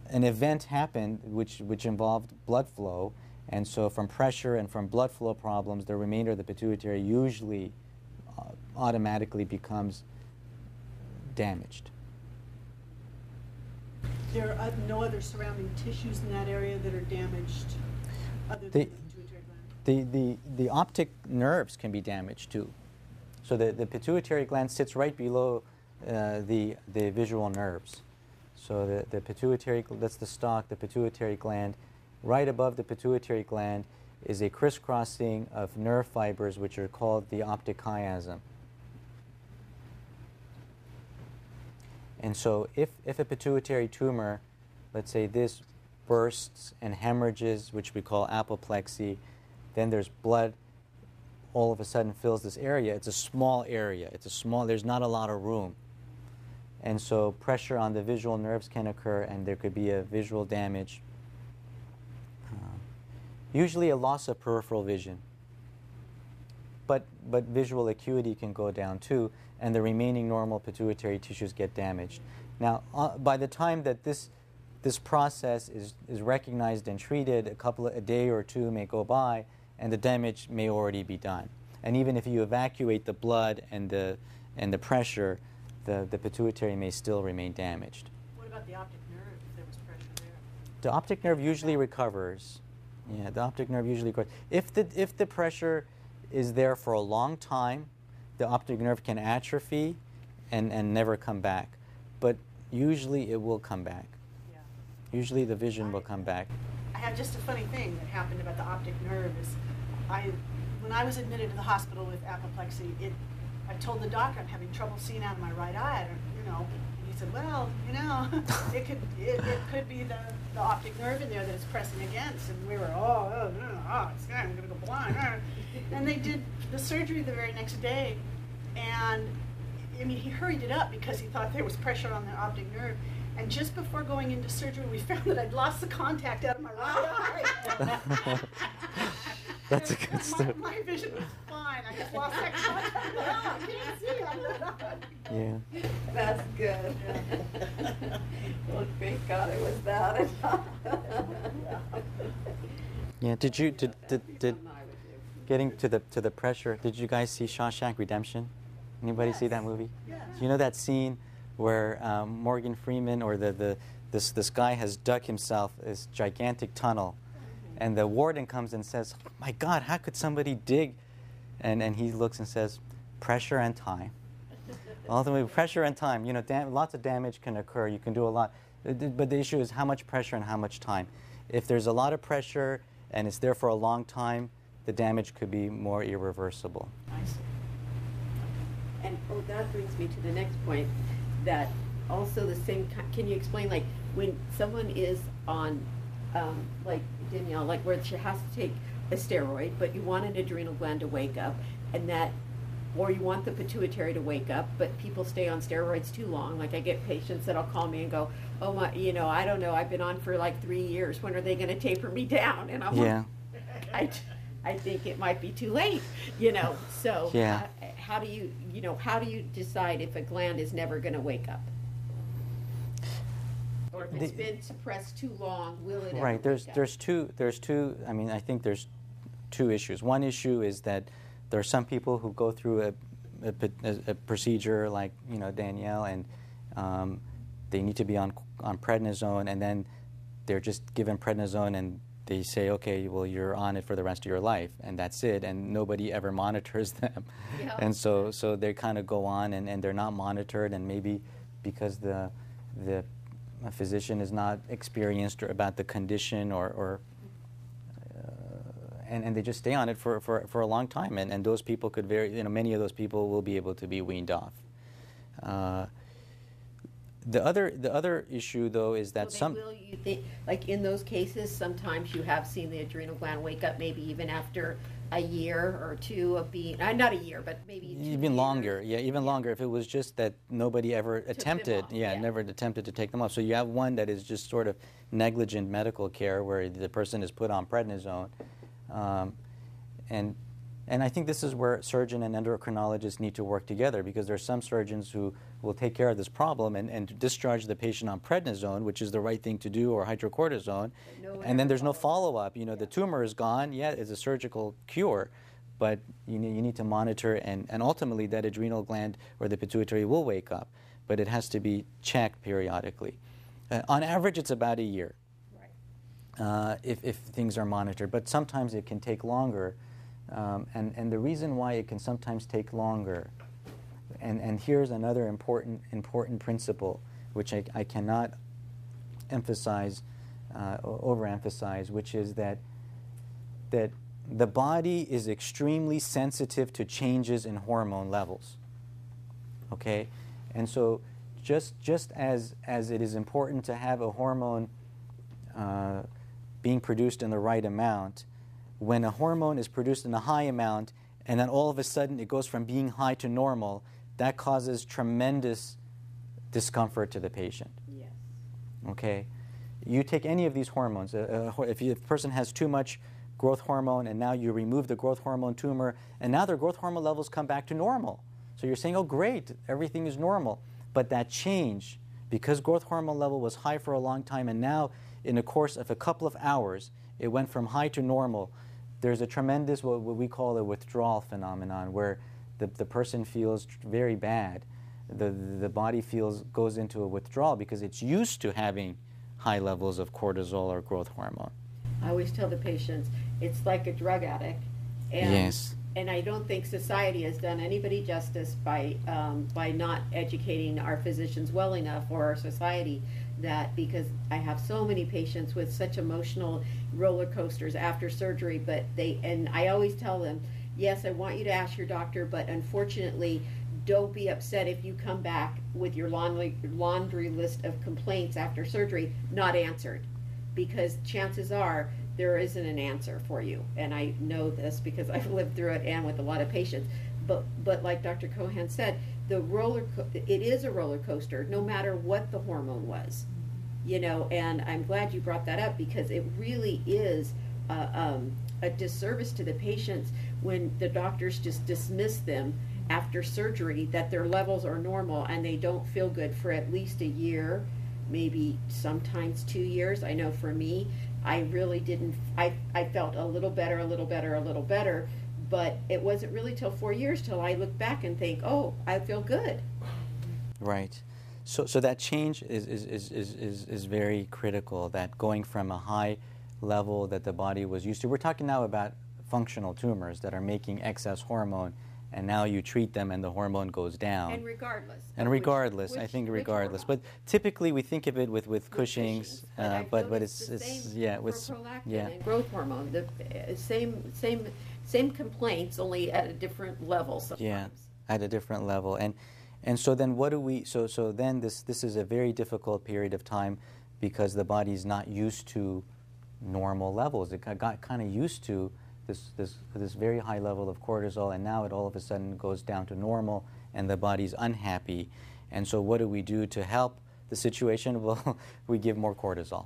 event happened which involved blood flow, and so from pressure and from blood flow problems, the remainder of the pituitary usually automatically becomes damaged. There are no other surrounding tissues in that area that are damaged other than the pituitary gland? The optic nerves can be damaged too. So the pituitary gland sits right below the visual nerves. So the pituitary, that's the stalk, the pituitary gland. Right above the pituitary gland is a crisscrossing of nerve fibers which are called the optic chiasm. And so if a pituitary tumor, let's say this, bursts and hemorrhages, which we call apoplexy, then there's blood all of a sudden fills this area. It's a small area. There's not a lot of room. And so pressure on the visual nerves can occur, and there could be a visual damage. Usually a loss of peripheral vision. But visual acuity can go down too, and the remaining normal pituitary tissues get damaged. Now, by the time that this process is recognized and treated, a day or two may go by, and the damage may already be done. And even if you evacuate the blood and the pressure, the pituitary may still remain damaged. What about the optic nerve, if there was pressure there? The optic nerve usually recovers. Yeah, the optic nerve usually recovers. If the pressure is there for a long time, the optic nerve can atrophy and never come back. But usually it will come back. Yeah. Usually the vision will come back. I have just a funny thing that happened about the optic nerve. When I was admitted to the hospital with apoplexy, I told the doctor I'm having trouble seeing out of my right eye. And he said, well, it could be the optic nerve in there that it's pressing against. And we were, I'm going to go blind. And they did the surgery the very next day. And he hurried it up because he thought there was pressure on the optic nerve. And just before going into surgery, we found that I'd lost the contact out of my right eye. That's a good story. My vision was fine. I just lost that contact. I can't see. Yeah. That's good. Well, thank God it was that. Yeah. Did you did Something I would do. getting to the pressure? Did you guys see Shawshank Redemption? Anybody see that movie? Yes. You know that scene where Morgan Freeman or this guy has dug himself this gigantic tunnel, and the warden comes and says, "My God, how could somebody dig?" And he looks and says, "Pressure and time." Ultimately, pressure and time. You know, lots of damage can occur. You can do a lot, but the issue is how much pressure and how much time. If there's a lot of pressure and it's there for a long time, the damage could be more irreversible. I see. And that brings me to the next point, that also the same, can you explain, like, when someone is on, like Danielle, like where she has to take a steroid, but you want an adrenal gland to wake up, and that, or you want the pituitary to wake up, but people stay on steroids too long. Like I get patients that'll call me and go, "Oh my, you know, I don't know, I've been on for like 3 years. When are they going to taper me down?" And I'm Yeah. like, I think it might be too late, you know. So Yeah. how do you decide if a gland is never going to wake up, or if it's been suppressed too long, will it ever Right. wake up? There's two. I mean, I think there's two issues. One issue is that there are some people who go through a procedure like, you know, Danielle, and they need to be on prednisone, and then they're just given prednisone and they say, okay, well, you're on it for the rest of your life, and that's it, and nobody ever monitors them. Yeah. And so they kind of go on, and they're not monitored, and maybe because the physician is not experienced about the condition, and they just stay on it for a long time, and those people could many of those people will be able to be weaned off. The other issue, though, is that Will you think, like in those cases, sometimes you have seen the adrenal gland wake up, maybe even after a year or two of being, not a year, but maybe 2 even years. longer, even longer, if it was just that nobody ever attempted, off, yeah. never attempted to take them off. So you have one that is just sort of negligent medical care where the person is put on prednisone, and I think this is where surgeon and endocrinologists need to work together, because there are some surgeons who will take care of this problem and discharge the patient on prednisone, which is the right thing to do, or hydrocortisone, and then there's no follow-up. You know, the tumor is gone. Yeah, it's a surgical cure, but you need to monitor, and ultimately that adrenal gland or the pituitary will wake up, but it has to be checked periodically. On average, it's about a year. If things are monitored, but sometimes it can take longer, and the reason why it can sometimes take longer, and here's another important principle, which I cannot emphasize, overemphasize, which is that the body is extremely sensitive to changes in hormone levels. Okay, and so just as it is important to have a hormone being produced in the right amount, when a hormone is produced in a high amount and then all of a sudden it goes from being high to normal, that causes tremendous discomfort to the patient. Yes. Okay? You take any of these hormones, if a person has too much growth hormone and now you remove the growth hormone tumor and now their growth hormone levels come back to normal. So you're saying, oh great, everything is normal. But that change, because growth hormone level was high for a long time and now in the course of a couple of hours, it went from high to normal. There's a tremendous, what we call a withdrawal phenomenon, where the person feels very bad. The body goes into a withdrawal because it's used to having high levels of cortisol or growth hormone. I always tell the patients, it's like a drug addict. And, Yes. And I don't think society has done anybody justice by not educating our physicians well enough, or our society, that because I have so many patients with such emotional roller coasters after surgery, and I always tell them, yes, I want you to ask your doctor, but unfortunately, don't be upset if you come back with your laundry list of complaints after surgery not answered, because chances are there isn't an answer for you. And I know this because I've lived through it and with a lot of patients. But like Dr. Cohan said, it is a roller coaster, no matter what the hormone was, you know. And I'm glad you brought that up, because it really is a disservice to the patients when the doctors just dismiss them after surgery that their levels are normal and they don't feel good for at least a year, maybe sometimes 2 years. I know for me, I really didn't, I felt a little better, a little better, a little better, but it wasn't really till 4 years till I look back and think, oh, I feel good. Right. So that change is very critical, that going from a high level that the body was used to. We're talking now about functional tumors that are making excess hormone, and now you treat them and the hormone goes down. And regardless. And regardless, I think regardless. But typically we think of it with Cushing's, but it's yeah, with prolactin and growth hormone, the same complaints, only at a different level sometimes. Yeah, at a different level. And so then what do we, so then this is a very difficult period of time because the body's not used to normal levels. It got kind of used to this very high level of cortisol, and now it all of a sudden goes down to normal, and the body's unhappy. And so what do we do to help the situation? Well, we give more cortisol.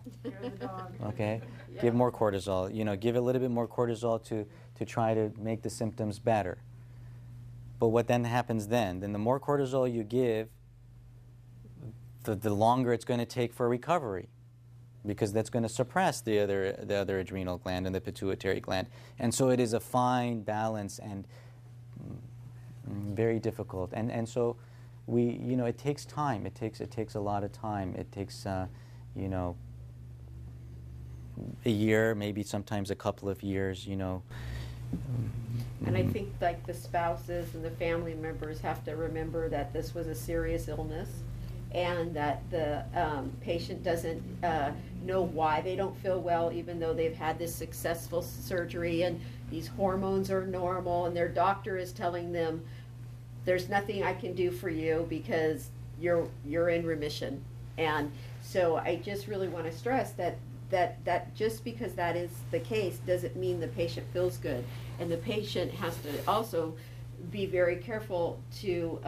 Okay? Yeah. Give more cortisol. You know, give a little bit more cortisol to try to make the symptoms better. But what then happens then? Then the more cortisol you give, the longer it's going to take for recovery, because that's going to suppress the other adrenal gland and the pituitary gland. And so it is a fine balance and very difficult. And so it takes time. It takes a lot of time. It takes a year, maybe sometimes a couple of years, And I think like the spouses and the family members have to remember that this was a serious illness, and that the patient doesn't know why they don't feel well, even though they've had this successful surgery and these hormones are normal, and their doctor is telling them, there's nothing I can do for you because you're in remission. And so I just really want to stress that just because that is the case doesn't mean the patient feels good. And the patient has to also be very careful to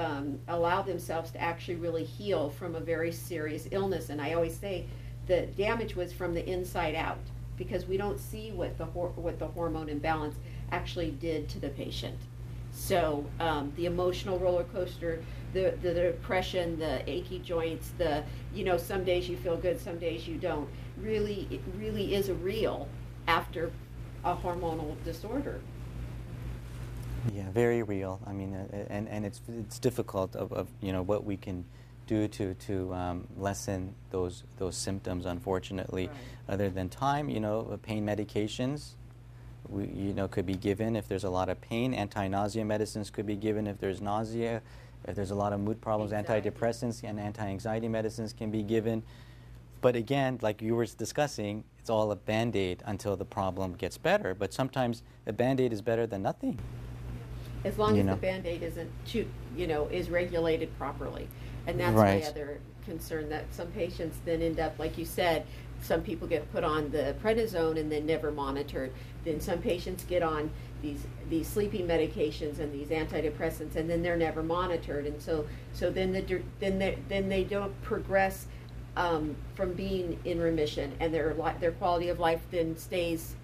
allow themselves to actually really heal from a very serious illness. And I always say the damage was from the inside out, because we don't see what the hormone imbalance actually did to the patient. So the emotional roller coaster, the depression, the achy joints, some days you feel good, some days you don't. It really is real after a hormonal disorder. Yeah, very real. I mean, and it's difficult of what we can do to lessen those symptoms. Unfortunately, Right. Other than time, pain medications, could be given if there's a lot of pain. Anti-nausea medicines could be given if there's nausea. If there's a lot of mood problems, Anxiety. antidepressants and anti-anxiety medicines can be given. But again, like you were discussing, it's all a Band-Aid until the problem gets better. But sometimes a Band-Aid is better than nothing. As long as the Band-Aid is regulated properly. And that's Right. my other concern, that some patients then end up, like you said, some people get put on the prednisone and then never monitored. Then some patients get on these sleeping medications and these antidepressants, and then they're never monitored. And so then they don't progress from being in remission, and their quality of life then stays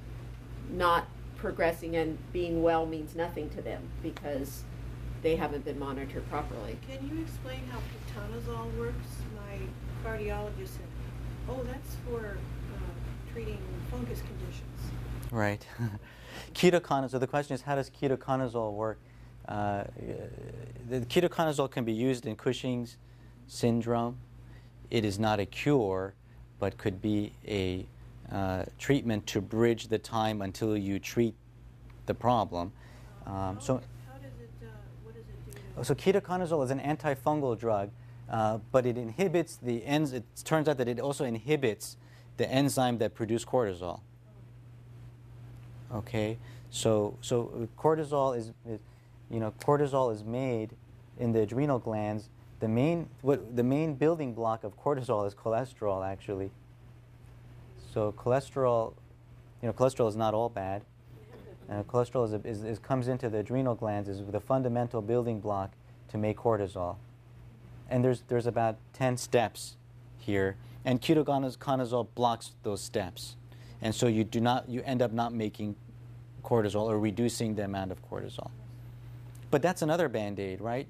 not progressing, and being well means nothing to them because they haven't been monitored properly. Can you explain how pitonosol works? My cardiologist said, oh, that's for treating fungus conditions. Right. Ketoconazole, so the question is, how does ketoconazole work? The ketoconazole can be used in Cushing's syndrome. It is not a cure, but could be a treatment to bridge the time until you treat the problem. How does it, what does it do? So ketoconazole is an antifungal drug, but it inhibits the enzyme. It turns out that it also inhibits the enzyme that produces cortisol. Okay, so cortisol is made in the adrenal glands. The main building block of cortisol is cholesterol, actually. So cholesterol is not all bad. Cholesterol comes into the adrenal glands is the fundamental building block to make cortisol. And there's about 10 steps here, and ketoconazole blocks those steps. And so you end up not making cortisol or reducing the amount of cortisol. But that's another Band-Aid, right?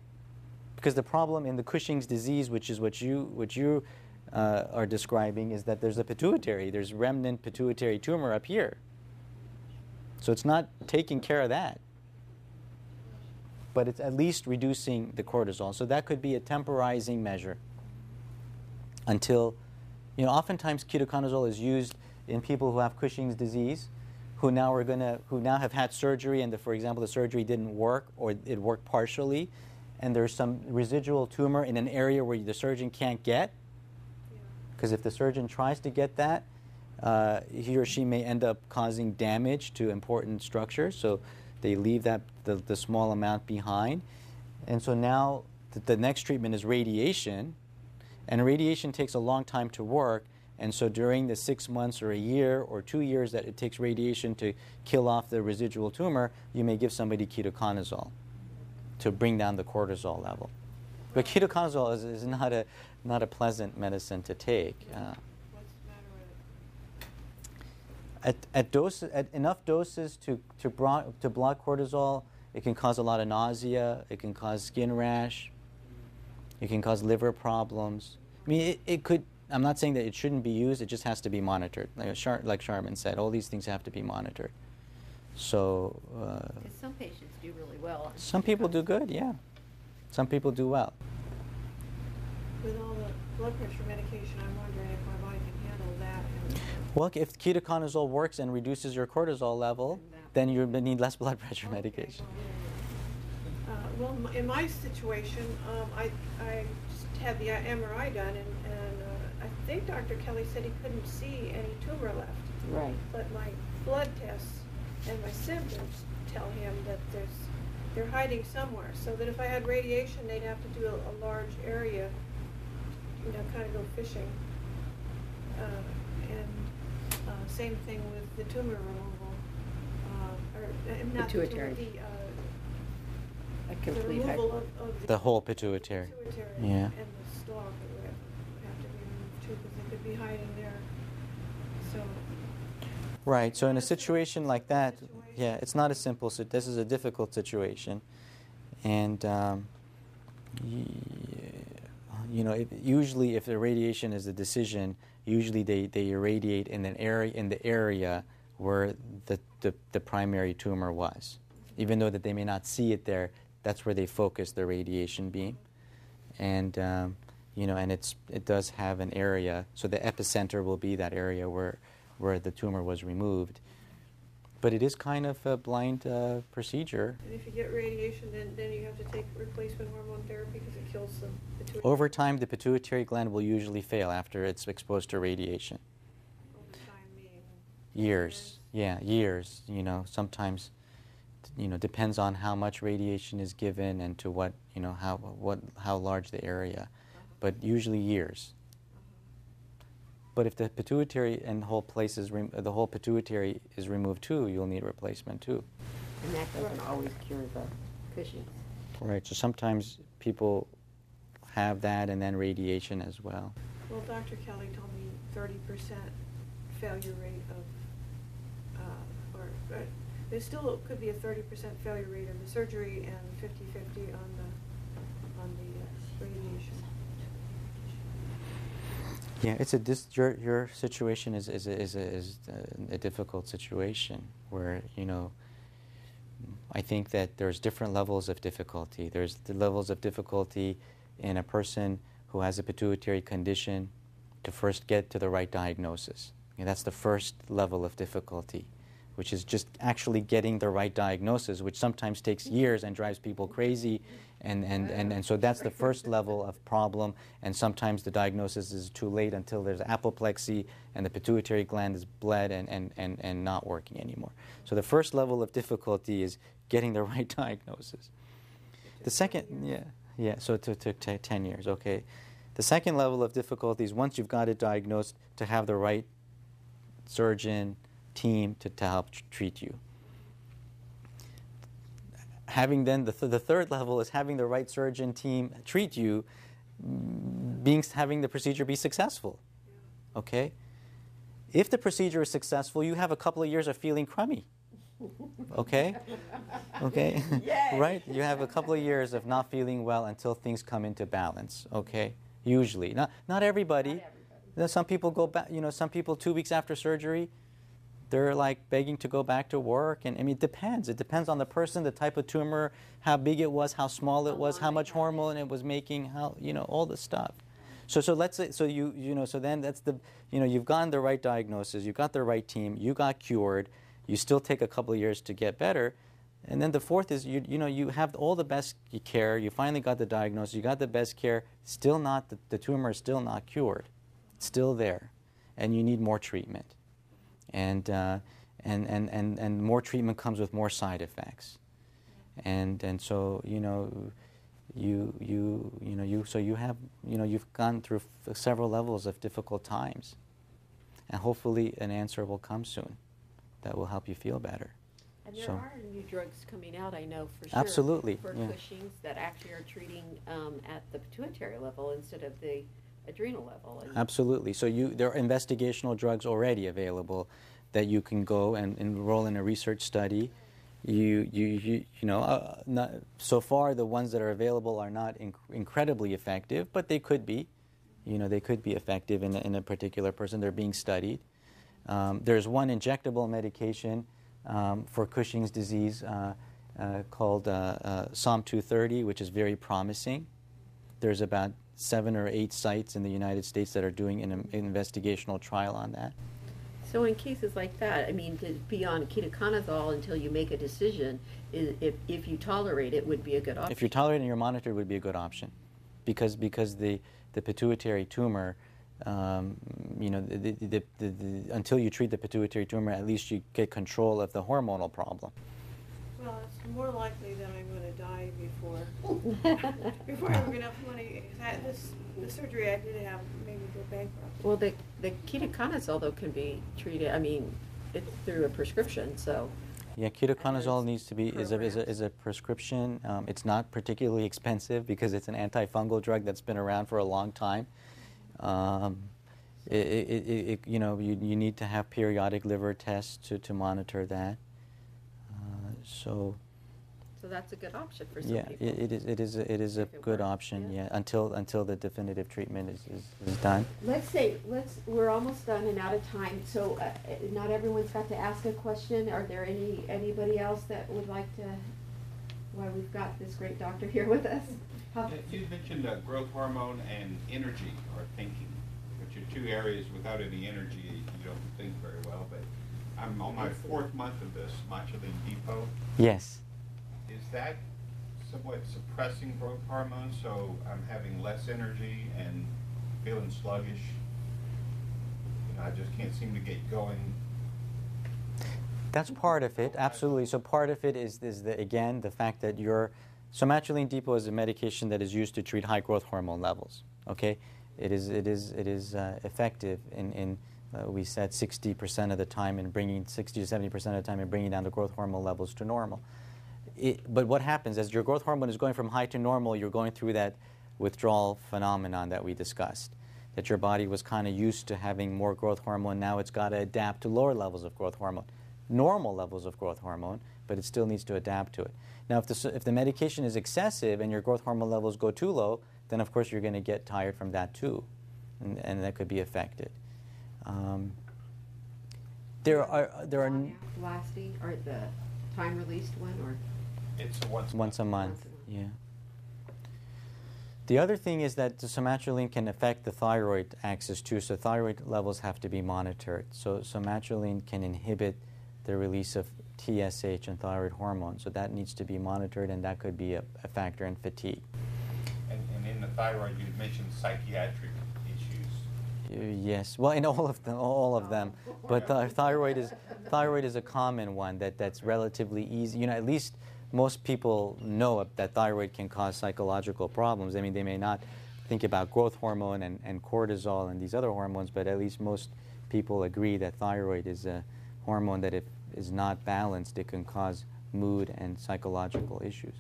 Because the problem in the Cushing's disease, which is what you are describing is that there's a pituitary, there's remnant pituitary tumor up here. So it's not taking care of that, but it's at least reducing the cortisol. So that could be a temporizing measure until, oftentimes ketoconazole is used in people who have Cushing's disease, who now have had surgery, and for example, the surgery didn't work, or it worked partially, and there's some residual tumor in an area where the surgeon can't get. Because if the surgeon tries to get that, he or she may end up causing damage to important structures. So they leave the small amount behind. And so now the next treatment is radiation. And radiation takes a long time to work. And so during the 6 months or a year or 2 years that it takes radiation to kill off the residual tumor, you may give somebody ketoconazole to bring down the cortisol level. But ketoconazole is not a pleasant medicine to take. What's the matter with it? At enough doses to block cortisol, it can cause a lot of nausea. It can cause skin rash. It can cause liver problems. I mean, it could. I'm not saying that it shouldn't be used. It just has to be monitored. Like Sharmyn said, all these things have to be monitored. So. Because some patients do really well. Some people do good. Yeah. Some people do well. With all the blood pressure medication, I'm wondering if my body can handle that. Well, if ketoconazole works and reduces your cortisol level, then you need less blood pressure medication. Well, in my situation, I just had the MRI done, and I think Dr. Kelly said he couldn't see any tumor left. Right. But my blood tests and my symptoms tell him that they're hiding somewhere. So that if I had radiation, they'd have to do a large area, kind of go fishing. Same thing with the tumor removal, not Pituitary. the tumor, A the complete removal of The whole pituitary. pituitary Yeah. and the stalk would have to be removed too, because they could be hiding there. So. Right. So in a situation like that, yeah, it's not a simple. So this is a difficult situation, and usually if the radiation is a decision, usually they irradiate in the area where the primary tumor was, even though that they may not see it there. That's where they focus the radiation beam, and and it does have an area. So the epicenter will be that area where the tumor was removed. But it is kind of a blind procedure. And if you get radiation, then you have to take replacement hormone therapy because it kills the pituitary. Over time, the pituitary gland will usually fail after it's exposed to radiation. Over time being Years. Yeah, years. Sometimes, depends on how much radiation is given and to what, how large the area. But usually years. But if the pituitary and whole the whole pituitary is removed too, you'll need replacement too. And that doesn't always cure the Cushing's. Right. So sometimes people have that and then radiation as well. Well, Dr. Kelly told me 30% failure rate there still could be a 30% failure rate of the surgery and 50-50 on the radiation. Yeah, your situation is a difficult situation where I think that there's different levels of difficulty. There's the levels of difficulty in a person who has a pituitary condition to first get to the right diagnosis. That's the first level of difficulty, which is just actually getting the right diagnosis, which sometimes takes years and drives people crazy. And so that's the first level of problem, and sometimes the diagnosis is too late until there's apoplexy and the pituitary gland is bled and not working anymore. So the first level of difficulty is getting the right diagnosis. The second, so it took 10 years, okay. The second level of difficulty is once you've got it diagnosed, to have the right surgeon, team to help treat you. Having then the third level is having the right surgeon team treat you, having the procedure be successful. Okay? If the procedure is successful, you have a couple of years of feeling crummy. Okay? Okay? Right? You have a couple of years of not feeling well until things come into balance. Okay? Usually. Not everybody. Then some people go back, some people 2 weeks after surgery, they're like begging to go back to work. And I mean, it depends. It depends on the person, the type of tumor, how big it was, how small it was, how much hormone it was making, how, all the stuff. So let's say, so so then that's the, you've gotten the right diagnosis, you've got the right team, you got cured, you still take a couple of years to get better. And then the fourth is, you have all the best care, you finally got the diagnosis, you got the best care, still not, the tumor is still not cured. It's still there. And you need more treatment. And more treatment comes with more side effects. And so, you've gone through several levels of difficult times. And hopefully an answer will come soon that will help you feel better. And there are new drugs coming out, I know for sure. Absolutely, For yeah. Cushing's that actually are treating at the pituitary level instead of the adrenal level. And Absolutely. So there are investigational drugs already available that you can go and enroll in a research study. So far the ones that are available are not incredibly effective, but they could be. They could be effective in a particular person. They're being studied. There's one injectable medication for Cushing's disease called SOM230, which is very promising. There's about 7 or 8 sites in the United States that are doing an investigational trial on that. so in cases like that, I mean, to be on ketoconazole until you make a decision, if you tolerate it, would be a good option. If you're tolerating your monitor, it would be a good option, because the pituitary tumor, until you treat the pituitary tumor, at least you get control of the hormonal problem. Well, it's more likely that I'm going to die before I have enough money. The surgery I did have made me go bankrupt. Well, the ketoconazole, though, can be treated, I mean, it's through a prescription, so. Yeah, ketoconazole needs to be is a prescription. It's not particularly expensive because it's an antifungal drug that's been around for a long time. You need to have periodic liver tests to monitor that. So that's a good option for some people. it is a If it good works, option. yeah. Yeah, until the definitive treatment is done. We're almost done and out of time, so not everyone's got to ask a question. Are there anybody else that would like to, while we've got this great doctor here with us? You mentioned growth hormone and energy or thinking, which are two areas without any energy you don't think very well. But I'm on my 4th month of this Matuline Depot. Yes. Is that somewhat suppressing growth hormone, so I'm having less energy and feeling sluggish? I just can't seem to get going. That's part of it, absolutely. So part of it is the fact that so Matuline Depot is a medication that is used to treat high growth hormone levels. Okay, it is effective in we said 60% of the time in bringing 60 to 70% of the time in bringing down the growth hormone levels to normal. But what happens as your growth hormone is going from high to normal, you're going through that withdrawal phenomenon that we discussed. That your body was kind of used to having more growth hormone, now it's got to adapt to lower levels of growth hormone. Normal levels of growth hormone, but it still needs to adapt to it. Now, if the medication is excessive and your growth hormone levels go too low, then of course you're going to get tired from that too, and that could be affected. There are Lasting or the time released one, or It's once once a month. Yeah. The other thing is that the somatulene can affect the thyroid axis too, so thyroid levels have to be monitored. So somatulene can inhibit the release of TSH and thyroid hormone, so that needs to be monitored, and that could be a factor in fatigue. And in the thyroid, you mentioned psychiatric issues. Yes, well, in all of them, but thyroid is a common one that's relatively easy. At least most people know that thyroid can cause psychological problems. I mean, they may not think about growth hormone and cortisol and these other hormones, but at least most people agree that thyroid is a hormone that if is not balanced, it can cause mood and psychological issues.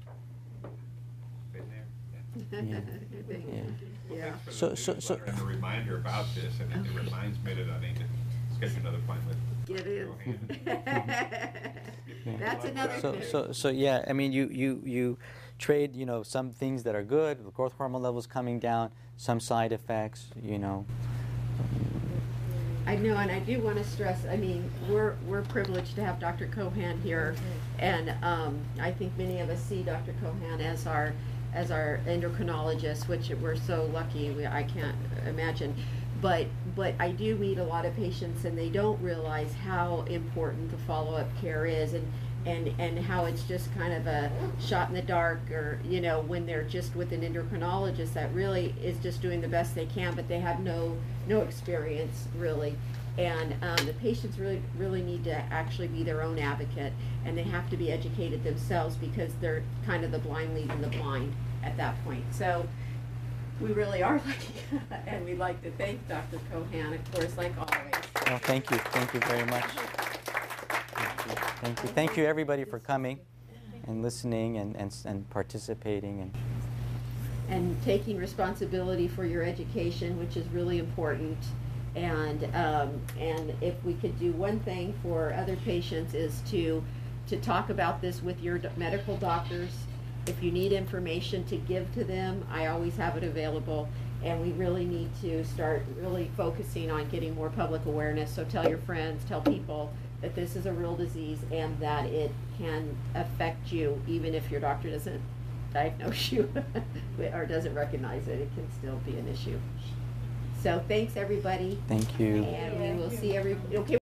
Been there? Yeah. Yeah. Well, thanks for the newsletter and the reminder about this, and it reminds me that I need to schedule another appointment. Get in. That's another thing. So yeah, I mean, you trade, some things that are good, the growth hormone levels coming down, some side effects, I know, and I do want to stress, I mean, we're privileged to have Dr. Cohan here, and I think many of us see Dr. Cohan as our endocrinologist, which we're so lucky, I can't imagine. But I do meet a lot of patients, and they don't realize how important the follow-up care is, and how it's just kind of a shot in the dark, or, you know, when they're just with an endocrinologist that really is just doing the best they can, but they have no experience really. And the patients really need to actually be their own advocate, and they have to be educated themselves, because they're kind of the blind leading the blind at that point. So we really are lucky, and we'd like to thank Dr. Cohan, of course, like always. Well, thank you very much. Thank you. Thank you, everybody, for coming and listening and participating And taking responsibility for your education, which is really important. And if we could do one thing for other patients, is to talk about this with your medical doctors. If you need information to give to them, I always have it available. And we really need to start really focusing on getting more public awareness. So tell your friends, tell people that this is a real disease, and that it can affect you even if your doctor doesn't diagnose you or doesn't recognize it. It can still be an issue. So thanks, everybody. thank you. And we will see every, okay.